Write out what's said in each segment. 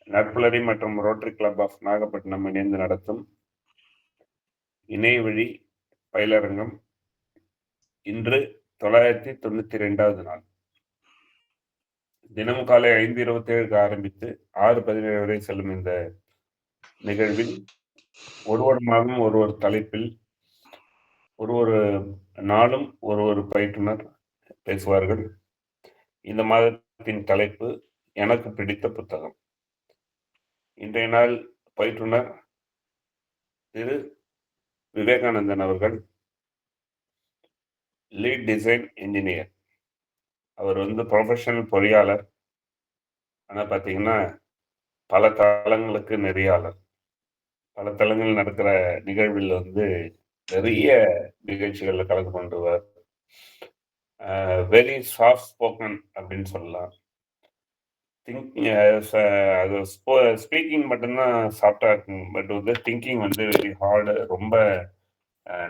நற்புலரி மற்றும் rotary club of Nagapattinam இணைந்து நடத்தும் இணையவழி பயிலரங்கம் இன்று 992வது நாள். தினமும் காலை 5:27க்கு ஆரம்பித்து 6:17 வரை செல்லும் இந்த நிகழ்வில் ஒரு மாதம் ஒரு தலைப்பில் ஒரு நாளும் ஒரு பயிற்றுனர் பேசுவார்கள். இந்த மாதத்தின் தலைப்பு எனக்கு பிடித்த புத்தகம். இன்றைய நாள் பயிற்றுனர் திரு விவேகானந்தன் அவர்கள், லீட் டிசைன் இன்ஜினியர். அவர் ப்ரொஃபஷனல் பொறியாளர். ஆனால் பார்த்தீங்கன்னா பல தளங்களுக்கு நெறியாளர். பல தளங்கள் நடக்கிற நிகழ்வில் நிறைய நிகழ்ச்சிகளில் கலந்து கொண்டுவார். வெரி சாஃப்ட் ஸ்போக்கன் அப்படின்னு சொல்லலாம். அது ஸ்பீக்கிங் மட்டும்தான் சாஃப்டாக இருக்கும். But thinking very hard. ரொம்ப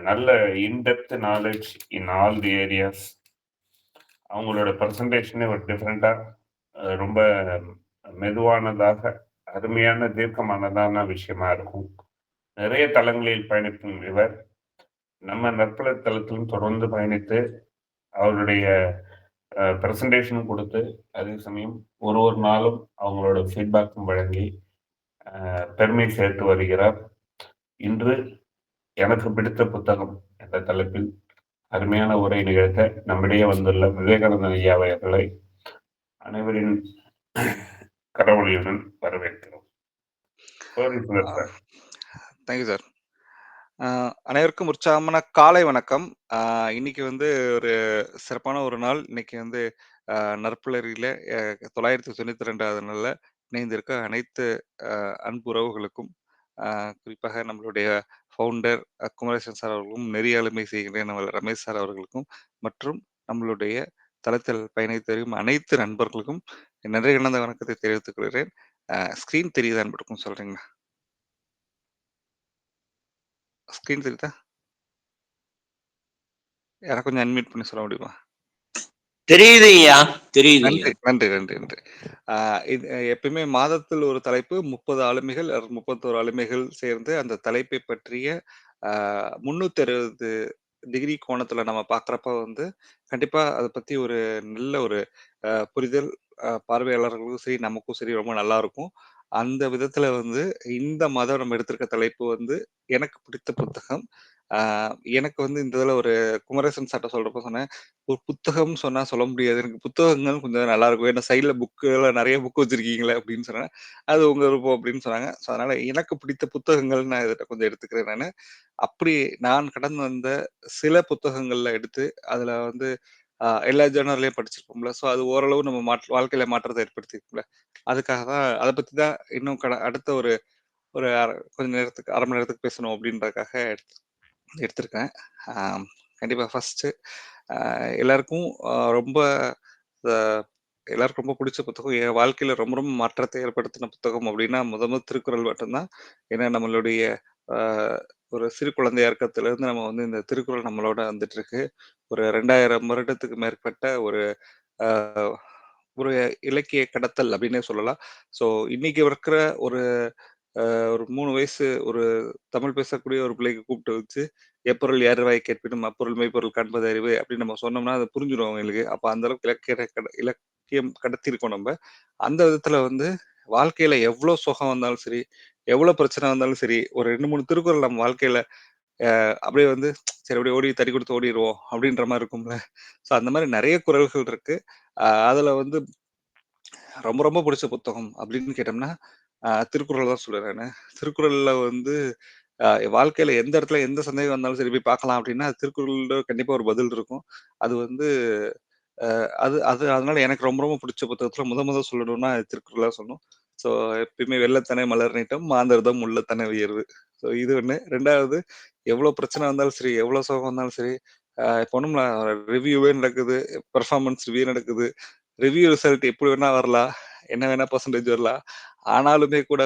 நல்ல in-depth knowledge in all the areas. அவங்களோட ப்ரெசன்டேஷனே ஒரு டிஃப்ரெண்ட்டாக ரொம்ப மெதுவானதாக, அருமையான தீர்க்கமானதான விஷயமா இருக்கும். நிறைய தளங்களில் பயணிக்கும் இவர் நம்ம நற்புலர் தளத்திலும் தொடர்ந்து பயணித்து அவருடைய ப்ரெசன்டேஷனும் கொடுத்து, அதே சமயம் ஒரு நாளும் அவங்களோட ஃபீட்பேக்கும் வழங்கி பெருமை சேர்த்து வருகிறார். இன்று எனக்கு பிடித்த புத்தகம் என்ற தலைப்பில் அருமையான உரை நிகழ்த்த நம்மிடையே வந்துள்ள விவேகானந்தன் ஐயா அவர்களை அனைவரின் கடவுளியுடன் வரவேற்கிறோம். Thank you sir. அனைவருக்கும் உற்சாகமான காலை வணக்கம். இன்னைக்கு ஒரு சிறப்பான ஒரு நாள். இன்னைக்கு நற்புலரியில 992வது நாள்ல இணைந்திருக்க அனைத்து அன்பு உறவுகளுக்கும், குறிப்பாக நம்மளுடைய ஃபவுண்டர் குமரேசன் சார் அவர்களுக்கும், நெறியாளுமை செய்கிற நம்ம ரமேஷ் சார் அவர்களுக்கும், மற்றும் நம்மளுடைய தளத்தில் பயணித்து வரும் அனைத்து நண்பர்களுக்கும் நன்றி கலந்த வணக்கத்தை தெரிவித்துக் கொள்கிறேன். ஸ்க்ரீன் தெரியுதான்னு மட்டும் சொல்றீங்களா? ஸ்க்ரீன் தெரியுதா? யாரை கொஞ்சம் அன்மியூட் பண்ணி சொல்ல முடியுமா? தெரியுது ஐயா, தெரியுது. நன்றி. இது எப்பயுமே மாதத்தில் ஒரு தலைப்பு, 30 ஆளுமைகள் 31 ஆளுமைகள் சேர்ந்து அந்த தலைப்பை பற்றிய 360 டிகிரி கோணத்துல நம்ம பார்க்குறப்ப கண்டிப்பா அதை பத்தி ஒரு நல்ல ஒரு புரிதல் பார்வையாளர்களுக்கும் சரி, நமக்கும் சரி ரொம்ப நல்லா இருக்கும். அந்த விதத்துல இந்த மாதம் நம்ம எடுத்திருக்க தலைப்பு எனக்கு பிடித்த புத்தகம். எனக்கு இந்த இதுல ஒரு குமரேசன் சார்ட்ட சொல்றப்ப சொன்னேன், ஒரு புத்தகம் சொன்னா சொல்ல முடியாது, எனக்கு புத்தகங்கள் கொஞ்சம் நல்லா இருக்கும், ஏன்னா சைட்ல புக்குல நிறைய புக் வச்சிருக்கீங்களே அப்படின்னு சொன்னேன். அது உங்க விருப்பம் அப்படின்னு சொன்னாங்க. ஸோ அதனால எனக்கு பிடித்த புத்தகங்கள் நான் இதில் கொஞ்சம் எடுத்துக்கிறேன். நான் அப்படி நான் கடந்து வந்த சில புத்தகங்கள்ல எடுத்து அதுல எல்லா ஜேர்னல்லையும் படிச்சிருப்போம்ல. ஸோ அது ஓரளவு நம்ம வாழ்க்கையில மாற்றத்தை ஏற்படுத்திருக்கும்ல. அதுக்காக தான் அதை பத்தி தான் இன்னும் அடுத்த ஒரு ஒரு கொஞ்ச நேரத்துக்கு 1/2 மணி நேரத்துக்கு பேசணும் அப்படின்றதுக்காக எடுத்திருக்கேன். கண்டிப்பா ஃபர்ஸ்ட் எல்லாருக்கும் ரொம்ப எல்லாருக்கும் ரொம்ப பிடிச்ச புத்தகம், என் வாழ்க்கையில ரொம்ப ரொம்ப மாற்றத்தை ஏற்படுத்தின புத்தகம் அப்படின்னா முதல் திருக்குறள் மட்டும்தான். ஏன்னா நம்மளுடைய ஒரு சிறு குழந்தையா இருக்கத்துல இருந்து நம்ம இந்த திருக்குறள் நம்மளோட வந்துட்டு இருக்கு. ஒரு 2000 வருடத்துக்கு மேற்பட்ட ஒரு ஒரு இலக்கிய கடத்தல் அப்படின்னே சொல்லலாம். ஸோ இன்னைக்கு இருக்கிற ஒரு 3 வயசு ஒரு தமிழ் பேசக்கூடிய ஒரு பிள்ளைக்கு கூப்பிட்டு வச்சு, எப்பொருள் யார்வாய் கேட்பினும் அப்பொருள் மெய்ப்பொருள் காண்பது அறிவு அப்படின்னு நம்ம சொன்னோம்னா அதை புரிஞ்சிடும் அவங்களுக்கு. அப்ப அந்த அளவுக்கு இலக்கியம் கடத்திருக்கோம் நம்ம. அந்த விதத்துல வாழ்க்கையில எவ்வளவு சுகம் வந்தாலும் சரி, எவ்வளவு பிரச்சனை வந்தாலும் சரி, ஒரு 2-3 திருக்குறள் நம்ம வாழ்க்கையில அப்படியே சரி அப்படியே ஓடி தடி கொடுத்து ஓடிடுவோம் அப்படின்ற மாதிரி இருக்கும்ல. ஸோ அந்த மாதிரி நிறைய குறள்கள் இருக்கு. அதுல ரொம்ப ரொம்ப பிடிச்ச புத்தகம் அப்படின்னு கேட்டோம்னா திருக்குறள் தான் சொல்லுறேன். திருக்குறள்ல வாழ்க்கையில எந்த இடத்துல எந்த சந்தேகம் வந்தாலும் சரி போய் பார்க்கலாம் அப்படின்னா திருக்குறள்ல கண்டிப்பா ஒரு பதில் இருக்கும். அது அது அது அதனால எனக்கு ரொம்ப ரொம்ப பிடிச்ச புத்தகத்துல முதல் சொல்லணும்னா திருக்குறளா சொல்லணும். ஸோ எப்பயுமே வெள்ளத்தனை மலர் நீட்டம் மாந்தர்தம் உள்ளத்தனை உயர்வு. ஸோ இது ஒண்ணு. 2வது, எவ்வளவு பிரச்சனை வந்தாலும் சரி, எவ்வளவு சோகம் வந்தாலும் சரி, இப்போ ஒன்றும் ரிவ்யூவே நடக்குது, பெர்ஃபார்மன்ஸ் ரிவ்யூ நடக்குது, ரிவ்யூ ரிசல்ட் எப்படி வேணா வரலாம், என்ன வேணா பர்சன்டேஜ் வரலாம். ஆனாலுமே கூட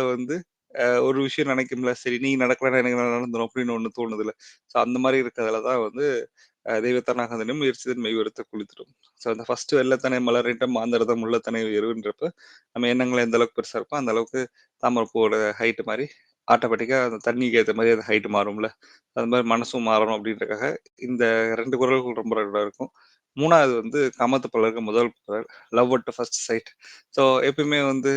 ஒரு விஷயம் நினைக்கும்ல, சரி நீ நடக்கலன்னா எனக்கு நடந்துரும் அப்படின்னு ஒண்ணு தோணுதுல்ல. ஸோ அந்த மாரி இருக்கிறதுல தான் வந்து தெய்வத்தானாகதனும் முயற்சிதன் மெய்வருத்த குளித்திடும். ஸோ அந்த ஃபர்ஸ்ட் வெள்ளத்தனை மலரிட்ட மாந்தரதம் முள்ளத்தனை உயருன்றப்ப நம்ம எண்ணங்கள் எந்த அளவுக்கு பெருசா இருக்கோ அந்த அளவுக்கு தாமரைப்பூவோட ஹைட் மாரி ஆட்டோமேட்டிக்கா அந்த தண்ணிக்கு ஏத்த மாரி அந்த ஹைட் மாறும்ல. அது மாரி மனசும் மாறணும் அப்படின்றதுக்காக இந்த 2 குறள்கள் ரொம்ப நல்லா இருக்கும். 3வது வந்து காமத்து பல்லருக்கு முதல் குறள் love at first sight. So எப்பயுமே வந்து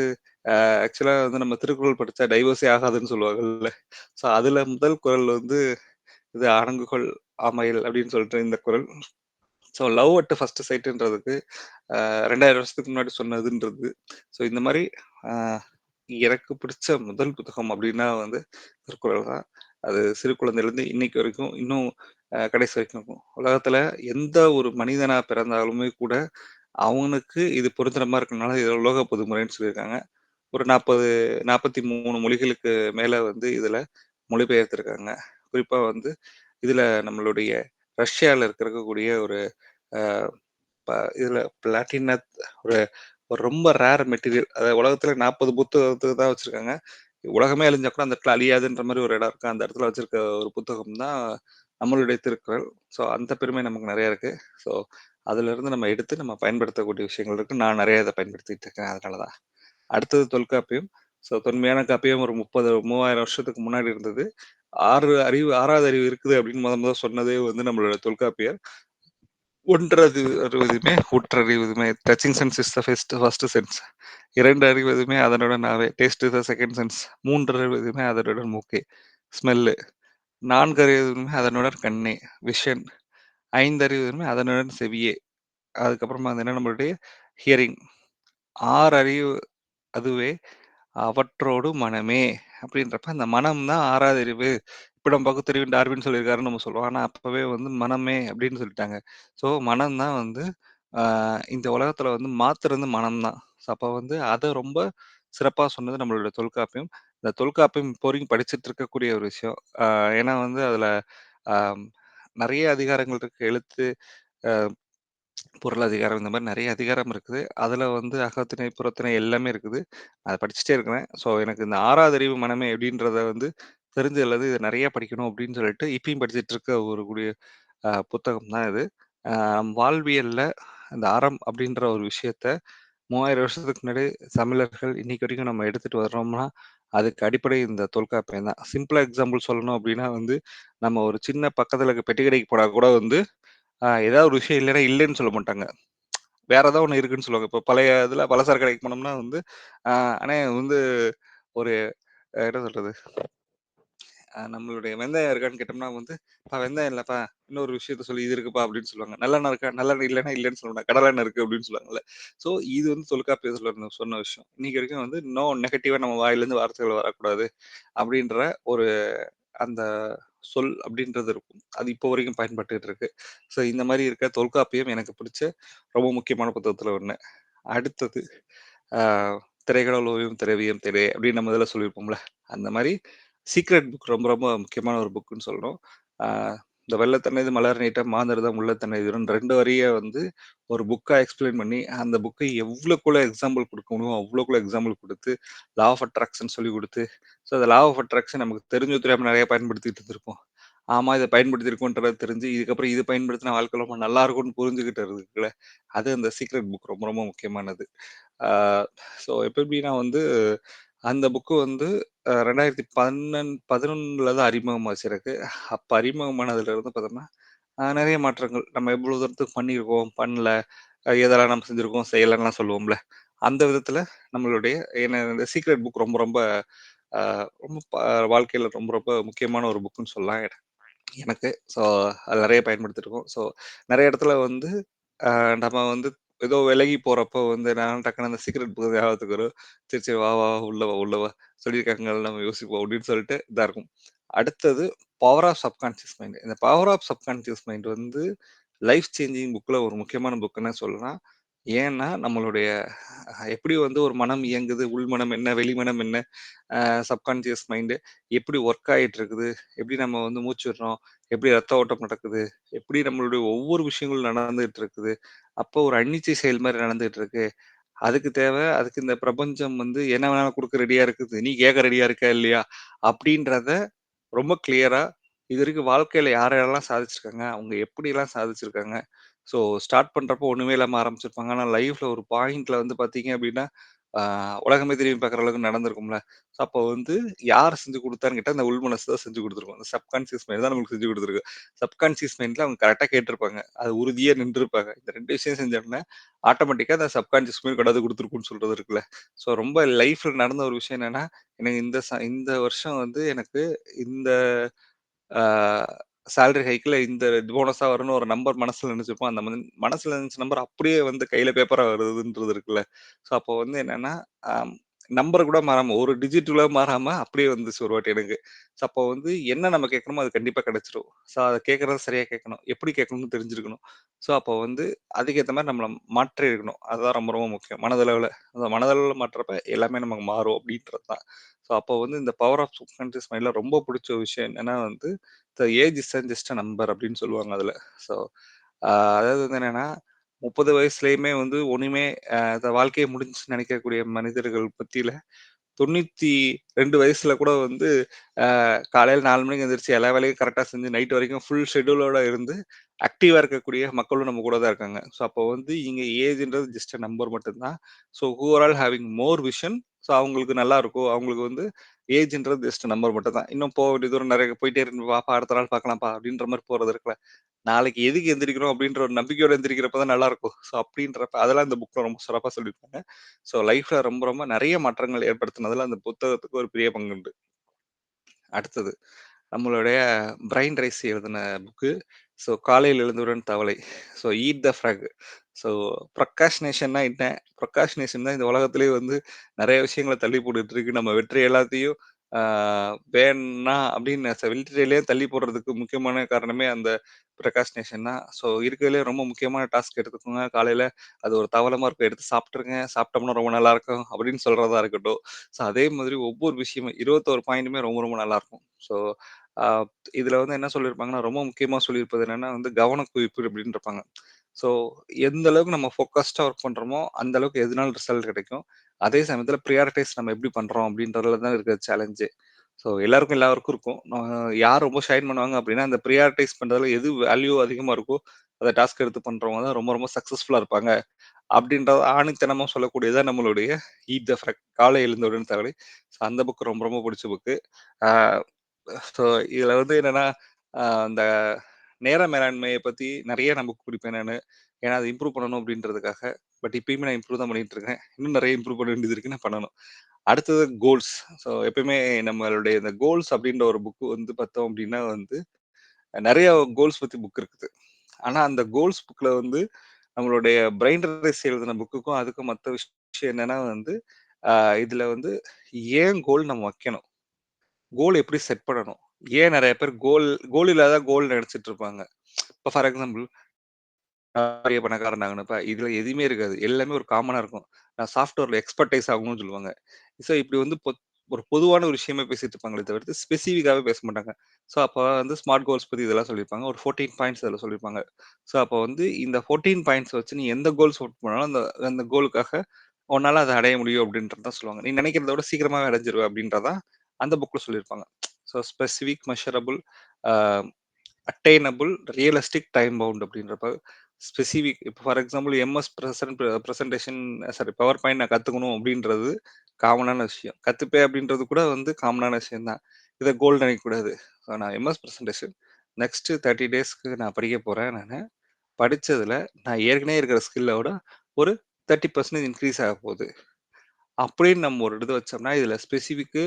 ஆக்சுவலா வந்து நம்ம திருக்குறள் படிச்சா டைவர்ஸே ஆகாதுன்னு சொல்லுவாங்கல்ல. ஸோ அதுல முதல் குறள் வந்து இது "அணங்குகொள் ஆமையல்" அப்படின்னு சொல்லிட்டு இந்த குறள். ஸோ லவ் அட் ஃபர்ஸ்ட் சைட்ன்றதுக்கு 2000 வருஷத்துக்கு முன்னாடி சொன்னதுன்றது. ஸோ இந்த மாரி அ எனக்கு பிடிச்ச முதல் புத்தகம் அப்படின்னா வந்து திருக்குறள் தான். அது சிறு குழந்தையிலேருந்து இன்னைக்கு வரைக்கும் இன்னும் கடைசி வரைக்கும் இருக்கும். உலகத்துல எந்த ஒரு மனிதனா பிறந்தாலுமே கூட அவனுக்கு இது பொருந்துற மாரி இருக்கனால இது உலக பொதுமறைன்னு சொல்லியிருக்காங்க. ஒரு 43 மொழிகளுக்கு மேல வந்து இதுல மொழிபெயர்த்திருக்காங்க. குறிப்பா வந்து இதுல நம்மளுடைய ரஷ்யால இருக்கக்கூடிய ஒரு அ ப இதுல பிளாட்டினத் ஒரு ஒரு ரொம்ப ரேர் மெட்டீரியல். அதாவது உலகத்துல 40 புத்தகத்த தான் வச்சிருக்காங்க. உலகமே அழிஞ்சா கூட அந்த இடத்துல அழியாதுன்ற மாரி ஒரு இடம் இருக்கு. அந்த இடத்துல வச்சிருக்க ஒரு புத்தகம் தான் நம்மளுடைய திருக்குறள். ஸோ அந்த பெருமை நமக்கு நெறைய இருக்கு. ஸோ அதுலருந்து நம்ம எடுத்து நம்ம பயன்படுத்தக்கூடிய விஷயங்கள் இருக்கு. நான் நெறைய இத பயன்படுத்திட்டு இருக்கேன். அதனால தான். அடுத்தது தொல்காப்பியம். ஸோ தொன்மையான காப்பியம் ஒரு 30,000 வருஷத்துக்கு முன்னாடி இருந்தது. 6வது அறிவு இருக்குது அப்படின்னு மொத சொன்னதே வந்து நம்மளோட தொல்காப்பியர். ஒன்றது அறிவதுமே உற்றறிவதுமே touching sense is the first sense. 2 அறிவதுமே அதனுடன் நாவே taste is the second sense. 3 அறிவதுமே அதனுடன் மூக்கே ஸ்மெல்லு. 4 அறிவதுமே அதனுடன் கண்ணே விஷன். 5 அறிவதுமே அதனுடன் செவியே. அதுக்கப்புறமா வந்து என்ன நம்மளுடைய ஹியரிங். 6 அறிவு அதுவே அவற்றோடு மனமே அப்படின்றப்ப அந்த மனம் தான் 6வது அறிவு. இப்ப நம்ம பகுத்தறிவு டார்வின் சொல்லியிருக்காருன்னு நம்ம சொல்லுவோம். ஆனா அப்பவே வந்து மனமே அப்படின்னு சொல்லிட்டாங்க. ஸோ மனம் தான் வந்து இந்த உலகத்துல வந்து மாத்துறது மனம் தான். ஸோ அப்ப வந்து அத ரொம்ப சிறப்பா சொன்னது நம்மளோட தொல்காப்பியம். இந்த தொல்காப்பியம் இப்போ வரைக்கும் படிச்சுட்டு இருக்கக்கூடிய ஒரு விஷயம். ஏன்னா வந்து அதுல ஆம், நிறைய அதிகாரங்கள் இருக்கு. எழுத்து, அ பொருளதிகாரம் இந்த மாரி நெறைய அதிகாரம் இருக்குது. அதுல வந்து அகத்திணை, புறத்திணை எல்லாமே இருக்குது. அத படிச்சுட்டே இருக்கிறேன். ஸோ எனக்கு இந்த 6வது அறிவு மனமே எப்படின்றத வந்து தெரிஞ்சதுலருந்து இத நெறைய படிக்கணும் அப்படின்னு சொல்லிட்டு இப்பயும் படிச்சுட்டு இருக்க ஒரு கூடிய புத்தகம் தான் இது. வாழ்வியல்ல இந்த அறம் அப்படின்ற ஒரு விஷயத்த 3000 வருஷத்துக்கு முன்னாடி தமிழர்கள் இன்னைக்கு வரைக்கும் நம்ம எடுத்துட்டு வர்றோம்னா, அதுக்கு அடிப்படை இந்த தொல்காப்பியம் தான். சிம்பிளா எக்ஸாம்பிள் சொல்லணும் அப்படின்னா வந்து, நம்ம ஒரு சின்ன பக்கத்துல இருக்க பெட்டி கடைக்கு போனா கூட வந்து, ஏதாவது ஒரு விஷயம் இல்லைன்னா இல்லைன்னு சொல்ல மாட்டாங்க. வேற ஏதாவது ஒண்ணு இருக்குன்னு சொல்லுவாங்க. இப்போ பழைய இதுல பலசர கடைக்கு போனோம்னா வந்து, அண்ணே வந்து ஒரு என்ன சொல்றது? நம்மளுடைய வெந்தயம் இருக்கான்னு கேட்டோம்னா வந்து, வெந்தயம் இல்லப்பா, இன்னொரு விஷயத்த சொல்லி இது இருக்குப்பா" அப்படின்னு சொல்லுவாங்க. நல்லெண்ணெய் இருக்கா? நல்லெண்ணெய் இல்லன்னா இல்லன்னு சொல்ல மாட்டாங்க. கடலெண்ணெய் இருக்கு அப்படின்னு சொல்லுவாங்கல்ல. ஸோ இது வந்து தொல்காப்பியத்துல சொன்ன விஷயம். இன்னைக்கு வரைக்கும் வந்து நெகட்டிவா நம்ம வாயிலேருந்து வார்த்தைகள் வரக்கூடாது அப்படின்ற ஒரு அந்த சொல் அப்படின்றது இருக்கும். அது இப்போ வரைக்கும் பயன்பட்டுட்டு இருக்கு. ஸோ இந்த மாரி இருக்க தொல்காப்பியம் எனக்கு பிடிச்ச ரொம்ப முக்கியமான புத்தகத்துல ஒண்ணு. அடுத்தது ஆ "திரைக்கடல் ஓவியம் திரவியம் திரை" அப்படின்னு நம்ம இதுல சொல்லியிருப்போம்ல. அந்த மாரி சீக்ரெட் புக் ரொம்ப ரொம்ப முக்கியமான ஒரு புக்குன்னு சொல்லணும். ஆ இந்த "வெள்ளத்தனது மலர் நீட்ட மாந்தர்தம் உள்ளத்தனதுடன்" 2 வரிய வந்து ஒரு புக்கா எக்ஸ்பிளைன் பண்ணி, அந்த புக்கை எவ்வளோக்குள்ள எக்ஸாம்பிள் குடுக்க முடியுமோ, அவ்வளோக்குள்ள எக்ஸாம்பிள் குடுத்து, லா ஆஃப் அட்ராக்ஷன் சொல்லிக் குடுத்து, ஸோ அந்த லா ஆஃப் அட்ராக்ஷன் நமக்கு தெரிஞ்சோ தெரியாம நெறைய பயன்படுத்திட்டு இருந்திருப்போம். ஆமா, இத பயன்படுத்தியிருக்கோன்றது தெரிஞ்சு, இதுக்கப்புறம் இது பயன்படுத்தினா வாழ்க்கை ரொம்ப நல்லா இருக்கும்னு புரிஞ்சுகிட்டு இருக்குல்ல, அது அந்த சீக்ரெட் புக் ரொம்ப ரொம்ப முக்கியமானது. ஆ ஸோ எப்ப எப்படின்னா வந்து, அந்த புக்கு வந்து 2011 தான் அறிமுகமாச்சு எனக்கு. அப்ப அறிமுகமானதுலருந்து பார்த்தோம்னா, நெறைய மாற்றங்கள். நம்ம எவ்வளோ தூரத்துக்கு பண்ணியிருக்கோம், பண்ணல, எதெல்லாம் நம்ம செஞ்சிருக்கோம், செய்யலன்னுலாம் சொல்லுவோம்ல. அந்த விதத்தில நம்மளுடைய இந்த சீக்ரெட் புக் ரொம்ப ரொம்ப அ ரொம்ப வாழ்க்கையில ரொம்ப ரொம்ப முக்கியமான ஒரு புக்குன்னு சொல்லலாம் எனக்கு. ஸோ அது நெறைய பயன்படுத்தியிருக்கோம். ஸோ நெறைய இடத்துல வந்து அ நம்ம வந்து ஏதோ விலகி போறப்போ வந்து நான் டக்குனு அந்த சீக்ரெட் புக் ஞாபகத்துக்கு வரும். சரி, சரி வா, வா, உள்ள வா, உள்ள வா. சொல்லியிருக்காங்கல்ல நம்ம யோசிப்போம் அப்படின்னு சொல்லிட்டு இதா இருக்கும். அடுத்தது பவர் ஆஃப் சப்கான்ஷியஸ் மைண்ட். இந்த பவர் ஆஃப் சப்கான்ஷியஸ் மைண்ட் வந்து லைஃப் சேஞ்சிங் புக்ல ஒரு முக்கியமான புக்குன்னே சொல்லலாம். ஏன்னா, நம்மளுடைய எப்படி வந்து ஒரு மனம் இயங்குது, உள்மனம் என்ன, வெளிமனம் என்ன, சப்கான்ஷியஸ் மைண்டு எப்படி ஒர்க் ஆயிட்டு இருக்குது, எப்படி நம்ம வந்து மூச்சு விடுறோம், எப்படி ரத்த ஓட்டம் நடக்குது, எப்படி நம்மளுடைய ஒவ்வொரு விஷயங்களும் நடந்துட்டு இருக்குது. அப்போ ஒரு அன்னிச்சை செயல் மாரி நடந்துட்டு இருக்கு. அதுக்கு அதுக்கு இந்த பிரபஞ்சம் வந்து என்ன வேணாலும் குடுக்க ரெடியா இருக்குது. நீ கேட்க ரெடியா இருக்க இல்லையா? அப்படின்றத ரொம்ப கிளியரா இதுவரைக்கும் வாழ்க்கையில யார் யாரெல்லாம் சாதிச்சிருக்காங்க, அவங்க எப்படிலாம் சாதிச்சிருக்காங்க. ஸோ ஸ்டார்ட் பண்றப்போ ஒண்ணுமே இல்லாம ஆரம்பிச்சிருப்பாங்க. ஆனா லைஃப்ல ஒரு பாயிண்ட்ல வந்து பார்த்தீங்க அப்படின்னா, ஆ உலகமே திரும்பி பார்க்குற அளவுக்கு நடந்திருக்கும்ல. ஸோ அப்போ வந்து யார் செஞ்சு குடுத்தான்னு கேட்டா, அந்த உள் மனசு தான் செஞ்சு குடுத்துருக்கும். அந்த சப்கான்ஷியஸ் மைண்ட் தான் நமக்கு செஞ்சு குடுத்துருக்கு. சப்கான்ஷியஸ் மைண்ட்ல அவங்க கரெக்ட்டா கேட்டிருப்பாங்க. அது உறுதியா நின்றுருப்பாங்க. இந்த 2 விஷயம் செஞ்சோம்னா, ஆட்டோமேட்டிக்கா அந்த சப்கான்ஷியஸ் மைண்ட் கொண்டாந்து குடுத்துருக்கும்னு சொல்றது இருக்குல்ல. ஸோ ரொம்ப லைஃப்ல நடந்த ஒரு விஷயம் என்னன்னா, எனக்கு இந்த வருஷம் வந்து எனக்கு இந்த ஆ சேலரி ஹைக்ல இந்த போனஸா வரும்னு ஒரு நம்பர் மனசுல நெனச்சிருப்போம். அந்த மனசுல நெனச்ச நம்பர் அப்படியே வந்து கையில பேப்பரா வருதுன்றது இருக்குல்ல. ஸோ அப்போ வந்து என்னன்னா, அம் நம்பர் கூட மாறாம ஒரு டிஜிட் கூட மாறாம அப்படியே வந்துச்சு ஒரு வாட்டி எனக்கு. ஸோ அப்போ வந்து என்ன நம்ம கேட்கணுமோ அது கண்டிப்பா கிடைச்சிரும். ஸோ அத கேட்கறத சரியா கேட்கணும். எப்படி கேட்கணும்னு தெரிஞ்சிருக்கணும். ஸோ அப்போ வந்து அதுக்கேத்த மாரி நம்மள மாற்றி இருக்கணும். அதுதான் ரொம்ப ரொம்ப முக்கியம். மனதளவுல. அந்த மனதளவுல மாற்றப்ப எல்லாமே நமக்கு மாறும் அப்படின்றது தான். ஸோ அப்போ வந்து இந்த பவர் ஆஃப் சப்கான்ஷியஸ் மைண்ட்ல ரொம்ப புடிச்ச விஷயம் என்னன்னா வந்து the age is just a number அப்படின்னு சொல்லுவாங்க அதுல. ஸோ அதாவது வந்து என்னன்னா, 30 வயசுலயுமே வந்து ஒண்ணுமே வாழ்க்கையே முடிஞ்சுச்சுன்னு நினைக்கக்கூடிய மனிதர்கள் பத்தியில 92 வயசுல கூட வந்து காலையில 4 மணிக்கு எந்திரிச்சு எல்லா வேலையும் கரெக்ட்டா செஞ்சு நைட் வரைக்கும் ஃபுல் ஷெட்யூலோட இருந்து ஆக்டிவா இருக்கக்கூடிய மக்களும் நம்ம கூட தான் இருக்காங்க. ஸோ அப்போ வந்து இங்க ஏஜ்ன்றது ஜஸ்ட் அ நம்பர் மட்டும் தான். So who are all having more vision so அவங்களுக்கு நல்லா இருக்கும். அவங்களுக்கு வந்து ஏஜ்ன்றது ஜஸ்ட் நம்பர் மட்டும் தான். இன்னும் போக வேண்டிய தூரம் நெறைய போயிட்டே இருக்கு. வாப்பா அடுத்த நாள் பார்க்கலாம்ப்பா அப்படின்ற மாரி போறது இருக்குல்ல. நாளைக்கு எதுக்கு எந்திரிக்கிறோம் அப்படின்ற ஒரு நம்பிக்கையோட எந்திரிக்கிறப்ப தான் நல்லாருக்கும். ஸோ அப்படின்றப்ப அதெல்லாம் இந்த புக்ல ரொம்ப சிறப்பா சொல்லியிருப்பாங்க. ஸோ லைஃப்ல ரொம்ப ரொம்ப நெறைய மாற்றங்கள் ஏற்படுத்துனதுல அந்த புத்தகத்துக்கு ஒரு பெரிய பங்குண்டு. அடுத்தது நம்மளுடைய பிரைன் ரைஸ் எழுதின புக்கு. ஸோ காலையில் எழுந்தவுடன் தவளை. So eat the frog. So ப்ரொக்ராஸ்டினேஷன்னா என்ன? ப்ரொக்ராஸ்டினேஷன் தான் இந்த உலகத்திலேயே வந்து நெறைய விஷயங்கள தள்ளி போட்டுட்டு இருக்கு. நம்ம வெற்றி எல்லாத்தையும் ஆ வேணாம் அப்படின்னு வெற்றியிலேயே தள்ளி போடுறதுக்கு முக்கியமான காரணமே அந்த ப்ரொக்ராஸ்டினேஷன் தான். ஸோ இருக்கிறதுலயே ரொம்ப முக்கியமான டாஸ்க் எடுத்துக்கோங்க. காலையில அது ஒரு தவளமா இருக்கும். எடுத்து சாப்பிட்டுருங்க. சாப்பிட்டோம்னா ரொம்ப நல்லாயிருக்கும் அப்படின்னு சொல்றதா இருக்கட்டும். ஸோ அதே மாதிரி ஒவ்வொரு விஷயமும் 21 பாயிண்ட்டுமே ரொம்ப ரொம்ப நல்லாயிருக்கும். ஸோ ஆ இதுல வந்து என்ன சொல்லியிருப்பாங்கன்னா, ரொம்ப முக்கியமா சொல்லியிருப்பது என்னன்னா வந்து கவனக்குவிப்பு அப்படின்னு இருப்பாங்க. ஸோ எந்த அளவுக்கு நம்ம ஃபோக்கஸ்டா ஒர்க் பண்றோமோ, அந்த அளவுக்கு எதுனாலும் ரிசல்ட் கிடைக்கும். அதே சமயத்துல பிரையாரிடைஸ் நம்ம எப்படி பண்றோம் அப்படின்றதுல தான் இருக்கிற சேலஞ்சே. ஸோ எல்லாருக்கும் எல்லா ஒர்க்கும் இருக்கும். யார் ரொம்ப ஷைன் பண்ணுவாங்க அப்படின்னா, அந்த பிரையாரிடைஸ் பண்றதுல எது வேல்யூ அதிகமா இருக்கோ, அத டாஸ்க் எடுத்து பண்றவங்க தான் ரொம்ப ரொம்ப சக்சஸ்ஃபுல்லா இருப்பாங்க. அப்படின்றத ஆணித்தனமா சொல்லக்கூடியது தான் நம்மளுடைய ஈட் த ஃப்ராக் காலை எழுந்தவுடன் தகவலை. ஸோ அந்த புக் ரொம்ப ரொம்ப புடிச்ச புக்கு. ஆ ஸோ இதுல வந்து என்னன்னா, அந்த நேர மேலாண்மைய பத்தி நெறைய நான் புக் குடிப்பேன் நானு. ஏன்னா, அத இம்ப்ரூவ் பண்ணணும் அப்படின்றதுக்காக. பட் இப்பயுமே நான் இம்ப்ரூவ் தான் பண்ணிட்டு இருக்கேன். இன்னும் நெறைய இம்ப்ரூவ் பண்ண வேண்டியது இருக்கு. நான் பண்ணணும். அடுத்தது கோல்ஸ். ஸோ எப்பயுமே நம்மளுடைய இந்த கோல்ஸ் அப்படின்ற ஒரு புக் வந்து பார்த்தோம் அப்படின்னா வந்து, நெறைய கோல்ஸ் பத்தி புக் இருக்குது. ஆனா அந்த கோல்ஸ் புக்ல வந்து நம்மளுடைய பிரைன் ரேஸ் எழுதின புக்குக்கும், அதுக்கும் மத்த விஷயம் என்னன்னா வந்து, அ இதுல வந்து ஏன் கோல் நம்ம வைக்கணும்? கோல் எப்படி செட் பண்ணணும்? ஏன் நெறைய பேர் கோல் கோல் இல்லாத கோல் நெனச்சிட்டு இருப்பாங்க. இப்ப ஃபார் எக்ஸாம்பிள் பெரிய பணக்காரன் ஆகணும். இப்ப இதுல எதுவுமே இருக்காது. எல்லாமே ஒரு காமனா இருக்கும். நான் சாஃப்ட்வேர்ல எக்ஸ்பர்டைஸ் ஆகணும்னு சொல்லுவாங்க. ஸோ இப்படி வந்து ஒரு பொதுவான ஒரு விஷயமா பேசிட்டு இருப்பாங்களே தவிர்த்து, ஸ்பெசிஃபிக்காவே பேச மாட்டாங்க. ஸோ அப்ப வந்து ஸ்மார்ட் கோல்ஸ் பத்தி இதெல்லாம் சொல்லியிருப்பாங்க. ஒரு 14 பாயிண்ட்ஸ் அதுல சொல்லியிருப்பாங்க. ஸோ அப்போ வந்து இந்த 14 பாயிண்ட்ஸ் வச்சு நீ எந்த கோல் செட் பண்ணாலும் அந்த அந்த கோலுக்காக உன்னால அத அடைய முடியும் அப்படின்றது தான் சொல்லுவாங்க. நீ நினைக்கிறத விட சீக்கிரமாவே அடைஞ்சிருவ அப்படின்றதான் அந்த புக்ல சொல்லியிருப்பாங்க. ஸோ ஸ்பெசிஃபிக், மெஷரபிள், அ அட்டெய்னபிள், ரியலிஸ்டிக், டைம் பவுண்ட் அப்படின்றப்ப ஸ்பெசிஃபிக் இப்போ for example MS presentation sorry power point நான் கத்துக்கணும் அப்படின்றது காமனான விஷயம். கத்துப்பேன் அப்படின்றது கூட வந்து காமனான விஷயம் தான். இதை கோல் நினைக்கக்கூடாது. ஸோ நான் எம்எஸ் பிரசன்டேஷன் நெக்ஸ்ட் 30 டேஸ்க்கு நான் படிக்க போறேன். நான் படிச்சதுல நான் ஏற்கனவே இருக்கிற ஸ்கில்லோட ஒரு 30% இன்க்ரீஸ் ஆக போகுது. அப்படின்னு நம்ம ஒரு இது வச்சோம்னா, இதுல ஸ்பெசிஃபிக்கு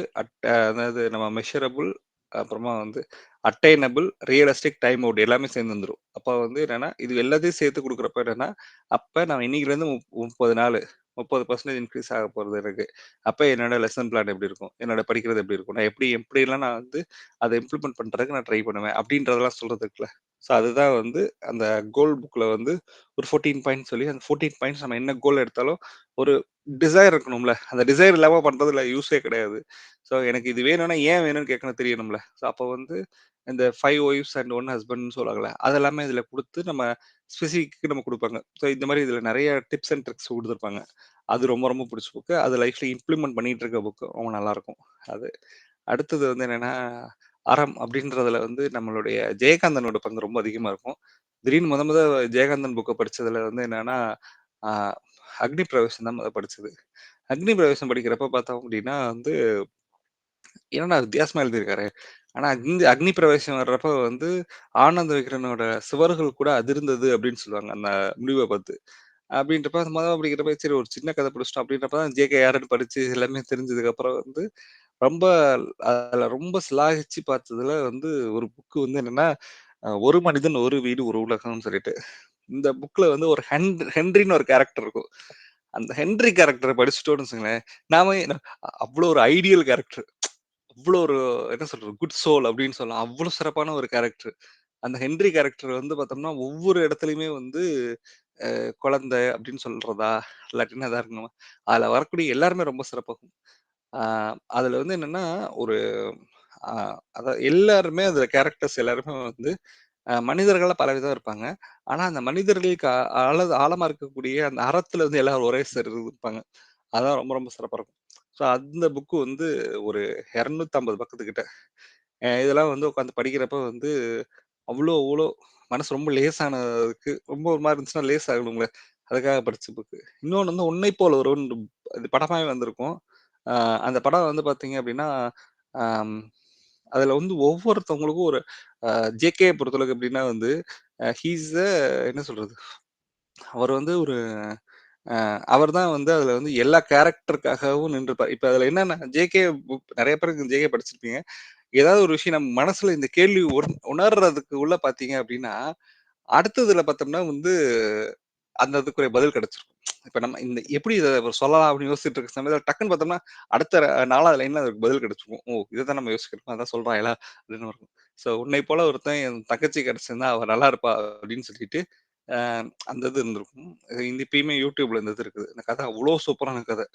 அதாவது நம்ம மெஷரபிள், அப்புறமா வந்து அட்டைனபிள், ரியலிஸ்டிக், டைம் அவுட் எல்லாமே சேர்ந்து வந்துரும். அப்ப வந்து என்னன்னா, இது எல்லாத்தையும் சேர்த்து குடுக்குறப்ப என்னன்னா, அப்ப நான் இன்னைக்குலேருந்து 30 நாளு 30% இன்க்ரீஸ் ஆக போறது எனக்கு. அப்ப என்னோட லெசன் பிளான் எப்படி இருக்கும்? என்னோட படிக்கிறது எப்படி இருக்கும்? நான் எப்படிலாம் நான் வந்து அத இம்ப்ளிமெண்ட் பண்றதுக்கு நான் ட்ரை பண்ணுவேன். அப்படின்றதெல்லாம் சொல்றது இருக்குல்ல. ஸோ அதுதான் வந்து அந்த கோல் புக்ல வந்து ஒரு 14 பாயிண்ட்ஸ் சொல்லி, அந்த 14 பாயிண்ட்ஸ் நம்ம என்ன கோல் எடுத்தாலும் ஒரு டிசைர் இருக்கணும்ல. அந்த டிசைர் இல்லாம பண்றதுல யூஸே கிடையாது. ஸோ எனக்கு இது வேணும்னா, ஏன் வேணும்னு கேட்கணும் தெரியணும்ல. ஸோ அப்போ வந்து இந்த 5 ஒய்வ்ஸ் அண்ட் 1 ஹஸ்பண்ட்ன்னு சொல்லுவாங்கல்ல. அதெல்லாமே இதில குடுத்து நம்ம ஸ்பெசிஃபிக் நம்ம குடுப்பாங்க. ஸோ இந்த மாரி இதில நெறைய டிப்ஸ் அண்ட் ட்ரிக்ஸ் குடுத்துருப்பாங்க. அது ரொம்ப ரொம்ப பிடிச்ச புக்கு. அது லைஃப்ல இம்ப்ளிமெண்ட் பண்ணிட்டு இருக்க புக்கு. ரொம்ப நல்லாயிருக்கும் அது. அடுத்தது வந்து என்னன்னா, அறம் அப்படின்றதுல வந்து நம்மளுடைய ஜெயகாந்தனோட பங்கு ரொம்ப அதிகமா இருக்கும். திடீர்னு மொத ஜெயகாந்தன் புக்க படிச்சதுல வந்து என்னன்னா, ஆ அக்னி பிரவேசம் தான் மொத படிச்சது. அக்னி பிரவேசம் படிக்கிறப்ப பார்த்தோம் அப்படின்னா வந்து, என்னடா வித்தியாசமா எழுதியிருக்காரு. ஆனா இந்த அக்னி பிரவேசம் வர்றப்ப வந்து, ஆனந்த விகடனோட சுவர்கள் கூட அதிர்ந்தது அப்படின்னு சொல்லுவாங்க, அந்த முடிவ பார்த்து. அப்படின்றப்ப அது மொத படிக்கிறப்ப சரி ஒரு சின்ன கதை படிச்சுட்டோம் அப்படின்றப்ப தான் ஜேகே யாருன்னு படிச்சு எல்லாமே தெரிஞ்சதுக்கப்புறம் வந்து, ரொம்ப அதுல ரொம்ப சிலாகிச்சு பார்த்ததுல வந்து ஒரு புக்கு வந்து என்னன்னா, "ஒரு மனிதன் ஒரு வீடு ஒரு உலகம்னு" சொல்லிட்டு. இந்த புக்ல வந்து ஒரு ஹென்ரின்னு ஒரு கேரக்டர் இருக்கும். அந்த ஹென்றி கேரக்டர படிச்சுட்டோம்னு வச்சுக்கங்களேன், நாம அவ்ளோ ஒரு ஐடியல் கேரக்டர். அவ்ளோ ஒரு என்ன சொல்றது? குட் சோல் அப்படின்னு சொல்லலாம். அவ்ளோ சிறப்பான ஒரு கேரக்டர். அந்த ஹென்றி கேரக்டர் வந்து பார்த்தோம்னா, ஒவ்வொரு இடத்துலயுமே வந்து குழந்தை அப்படின்னு சொல்றதா, இல்லாட்டினா எதா இருக்கணும். அதுல வரக்கூடிய எல்லாருமே ரொம்ப சிறப்பாகும். ஆ அதுல வந்து என்னன்னா, ஒரு அ எல்லாருமே அதுல கேரக்டர்ஸ் எல்லாருமே வந்து மனிதர்கள்ல பலவிதம் இருப்பாங்க. ஆனா, அந்த மனிதர்களுக்கு ஆழமா இருக்கக்கூடிய அந்த அறத்துல வந்து எல்லாரும் ஒரே இருப்பாங்க. அதான் ரொம்ப ரொம்ப சிறப்பா இருக்கும். ஸோ அந்த புக்கு வந்து ஒரு 250 பக்கத்துக்கிட்ட. இதெல்லாம் வந்து உட்காந்து படிக்கிறப்ப வந்து அவ்ளோ அவ்ளோ மனசு ரொம்ப லேசானதுக்கு ரொம்ப ஒரு மாரி இருந்துச்சுன்னா லேஸ் ஆகணும்ல. அதுக்காக படிச்ச புக்கு. இன்னொன்னு வந்து "உன்னை போல் ஒருவன்" இது படமாவே வந்திருக்கும். அ அந்த படம் வந்து பார்த்தீங்க அப்டின்னா, அம் அதுல வந்து ஒவ்வொருத்தவங்களுக்கும் ஒரு ஜேகேய பொறுத்தளவுக்கு எப்படின்னா வந்து, ஹி இஸ் அ என்ன சொல்றது? அவர் வந்து ஒரு அவர் தான் வந்து அதுல வந்து எல்லா கேரக்டருக்காகவும் நின்றுப்பார். இப்ப அதுல என்னன்னா, ஜேகே புக் நெறைய பேருக்கு ஜேகே படிச்சிருப்பீங்க. ஏதாவது ஒரு விஷயம் நம்ம மனசுல இந்த கேள்வி உணர்றதுக்கு உள்ள பார்த்தீங்க அப்படின்னா, அடுத்ததுல பார்த்தோம்னா வந்து அந்த இதுக்குரிய பதில் கிடைச்சிரும். இப்ப நம்ம இந்த எப்படி இத சொல்லலாம் அப்படின்னு யோசிச்சுட்டு இருக்க சமயத்துல டக்குன்னு பார்த்தோம்னா, அடுத்த 4வது லைன்ல அதுக்கு பதில் கிடைச்சிரும். ஓ! இததான் நம்ம யோசிக்கிறோம். அதான் சொல்றாங்களா? அப்படின்னு இருக்கும். ஸோ உன்னை போல ஒருத்தன் என் தங்கச்சி கிடைச்சிருந்தா அவ நல்லா இருப்பா அப்படின்னு சொல்லிட்டு, அ அந்த இது இருந்திருக்கும். இந்த இப்பயுமே YouTubeல இந்த இது இருக்குது. இந்த கதை அவ்ளோ சூப்பரான கதை.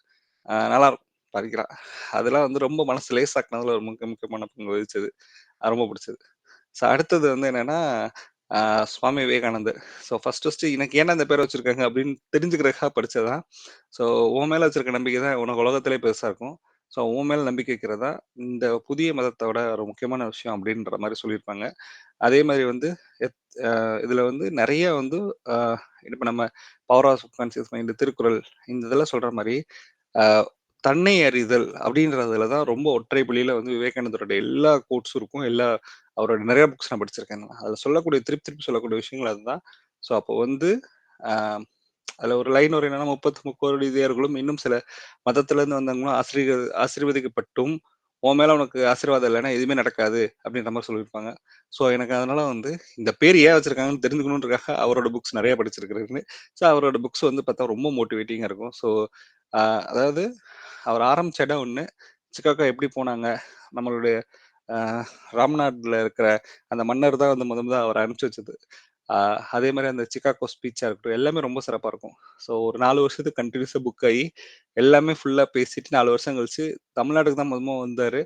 நல்லாருக்கும். படிக்கலாம். அதெல்லாம் வந்து ரொம்ப மனசு லேசாக்குனதுல ஒரு முக்கியமான பங்கு வகிச்சது. ரொம்ப பிடிச்சது. ஸோ அடுத்தது வந்து என்னன்னா, அ சுவாமி விவேகானந்தர். ஸோ ஃபர்ஸ்ட்டு எனக்கு ஏன்டா இந்த பேர வச்சிருக்காங்க அப்படின்னு தெரிஞ்சுக்கிறதுக்காக படிச்சது தான். ஸோ உன் மேல வச்சிருக்க நம்பிக்கை தான் உனக்கு உலகத்திலே பெருசா இருக்கும். ஸோ உன் மேல நம்பிக்கை வைக்கிறது தான் இந்த புதிய மதத்தோட ஒரு முக்கியமான விஷயம் அப்படின்ற மாரி சொல்லியிருப்பாங்க. அதே மாரி வந்து எத் அ இதுல வந்து நெறைய வந்து அ இப்ப நம்ம power of subconscious mind, Thirukkural இந்த இதெல்லாம் சொல்ற மாரி, அ தன்னை அறிதல் அப்படின்றதுல தான் ரொம்ப ஒற்றை புள்ளியில வந்து விவேகானந்தரோட எல்லா கோட்ஸும் இருக்கும். அவரோட நெறைய புக்ஸ் நான் படிச்சிருக்கேன். அதுல சொல்லக்கூடிய திருப்பி திருப்பி சொல்லக்கூடிய விஷயங்கள் அதுதான். ஸோ அப்போ வந்து அ அதுல ஒரு லைன் வரும் என்னன்னா, 30 முக்கோடி தேவர்களும் இன்னும் சில மதத்திலிருந்து வந்தவங்களும் ஆசீர்வதிக்கப்பட்டும், உன் மேல உனக்கு ஆசீர்வாதம் இல்லைன்னா எதுவுமே நடக்காது அப்படின்ற மாரி சொல்லியிருப்பாங்க. ஸோ எனக்கு அதனால வந்து இந்த பேர் ஏன் வச்சிருக்காங்கன்னு தெரிஞ்சுக்கணுன்றதுக்காக அவரோட புக்ஸ் நெறைய படிச்சிருக்கிறேன்னு. ஸோ அவரோட புக்ஸ் வந்து பார்த்தா ரொம்ப மோட்டிவேட்டிங்கா இருக்கும். ஸோ அ அதாவது அவர் ஆரம்பிச்ச இடம் ஒண்ணு. சிக்காகோ எப்படி போனாங்க? நம்மளுடைய அ ராம்நாட்ல இருக்கிற அந்த மன்னர் தான் வந்து மொத அவர அனுப்பிச்சு வச்சது. அ அதே மாரி அந்த சிக்காகோ ஸ்பீச்சா இருக்கட்டும், எல்லாமே ரொம்ப சிறப்பா இருக்கும். ஸோ ஒரு 4 வருஷத்துக்கு கன்டினியூஸா புக் ஆயி, எல்லாமே ஃபுல்லா பேசிட்டு 4 வருஷம் கழிச்சு தமிழ்நாட்டுக்கு தான் வந்தாரு.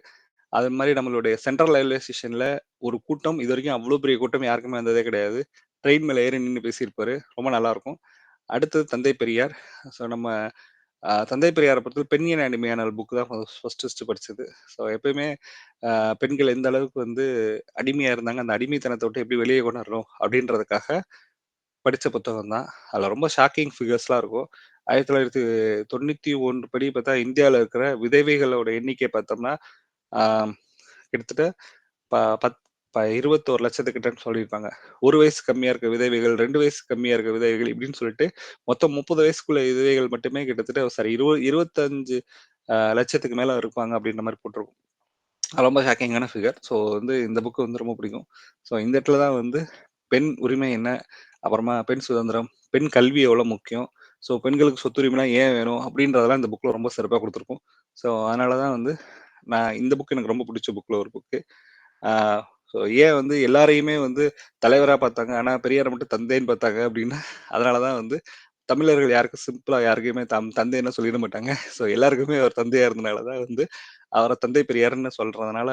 அது மாரி நம்மளுடைய சென்ட்ரல் ரயில்வே ஸ்டேஷன்ல ஒரு கூட்டம் இதுவரைக்கும் அவ்ளோ பெரிய கூட்டம் யாருக்குமே வந்ததே கிடையாது. ட்ரெயின் மேல ஏறி நின்னு பேசியிருப்பாரு. ரொம்ப நல்லாருக்கும். அடுத்தது தந்தை பெரியார். ஸோ நம்ம தந்தை பெரியார பொறுத்தவரை பெண்ணியன் அடிமையானல் புக் தான் ஃபர்ஸ்ட்டு படிச்சது. ஸோ எப்பயுமே அ பெண்கள் எந்த அளவுக்கு வந்து அடிமையா இருந்தாங்க, அந்த அடிமைத்தனத்த விட்டு எப்படி வெளிய கொண்டு வரணும் அப்படின்றதுக்காக படிச்ச புத்தகம் தான். அதுல ரொம்ப ஷாக்கிங் ஃபிகர்ஸ்லாம் இருக்கும். 1991 படி பார்த்தா இந்தியால இருக்கிற விதவைகளோட எண்ணிக்கை பார்த்தோம்னா, ஆ கிட்டத்தட்ட ப பத் ப 21,00,000 கிட்டன்னு சொல்லியிருப்பாங்க. 1 வயசு கம்மியா இருக்க விதவைகள், 2 வயசு கம்மியா இருக்க விதவைகள் இப்படின்னு சொல்லிட்டு, மொத்தம் 30 வயசுக்குள்ள விதவைகள் மட்டுமே கிட்டத்தட்ட சாரி 25 லட்சத்துக்கு மேல இருப்பாங்க அப்படின்ற மாரி போட்டிருக்கும். ரொம்ப ஷாக்கிங்கான ஃபிகர். ஸோ வந்து இந்த புக் வந்து ரொம்ப பிடிக்கும். ஸோ இந்த இடத்துல தான் வந்து பெண் உரிமை என்ன? அப்புறமா பெண் சுதந்திரம், பெண் கல்வி எவ்வளோ முக்கியம்? ஸோ பெண்களுக்கு சொத்துரிமைலாம் ஏன் வேணும்? அப்படின்றதெல்லாம் இந்த புக்ல ரொம்ப சிறப்பா குடுத்துருக்கும். ஸோ அதனால தான் வந்து நான் இந்த புக் எனக்கு ரொம்ப பிடிச்ச புக்ல ஒரு புக்கு. ஆ ஸோ ஏன் வந்து எல்லாரையுமே வந்து தலைவரா பார்த்தாங்க. ஆனா பெரியார மட்டும் தந்தைன்னு பார்த்தாங்க அப்படின்னா, அதனால தான் வந்து தமிழர்கள் யாருக்கும் சிம்பிளா யாருக்குமே தந்தைன்னு சொல்லிட மாட்டாங்க. ஸோ எல்லாருக்குமே அவர் தந்தையா இருந்தனால தான் வந்து அவர தந்தை பெரியார்ன்னு சொல்றதுனால,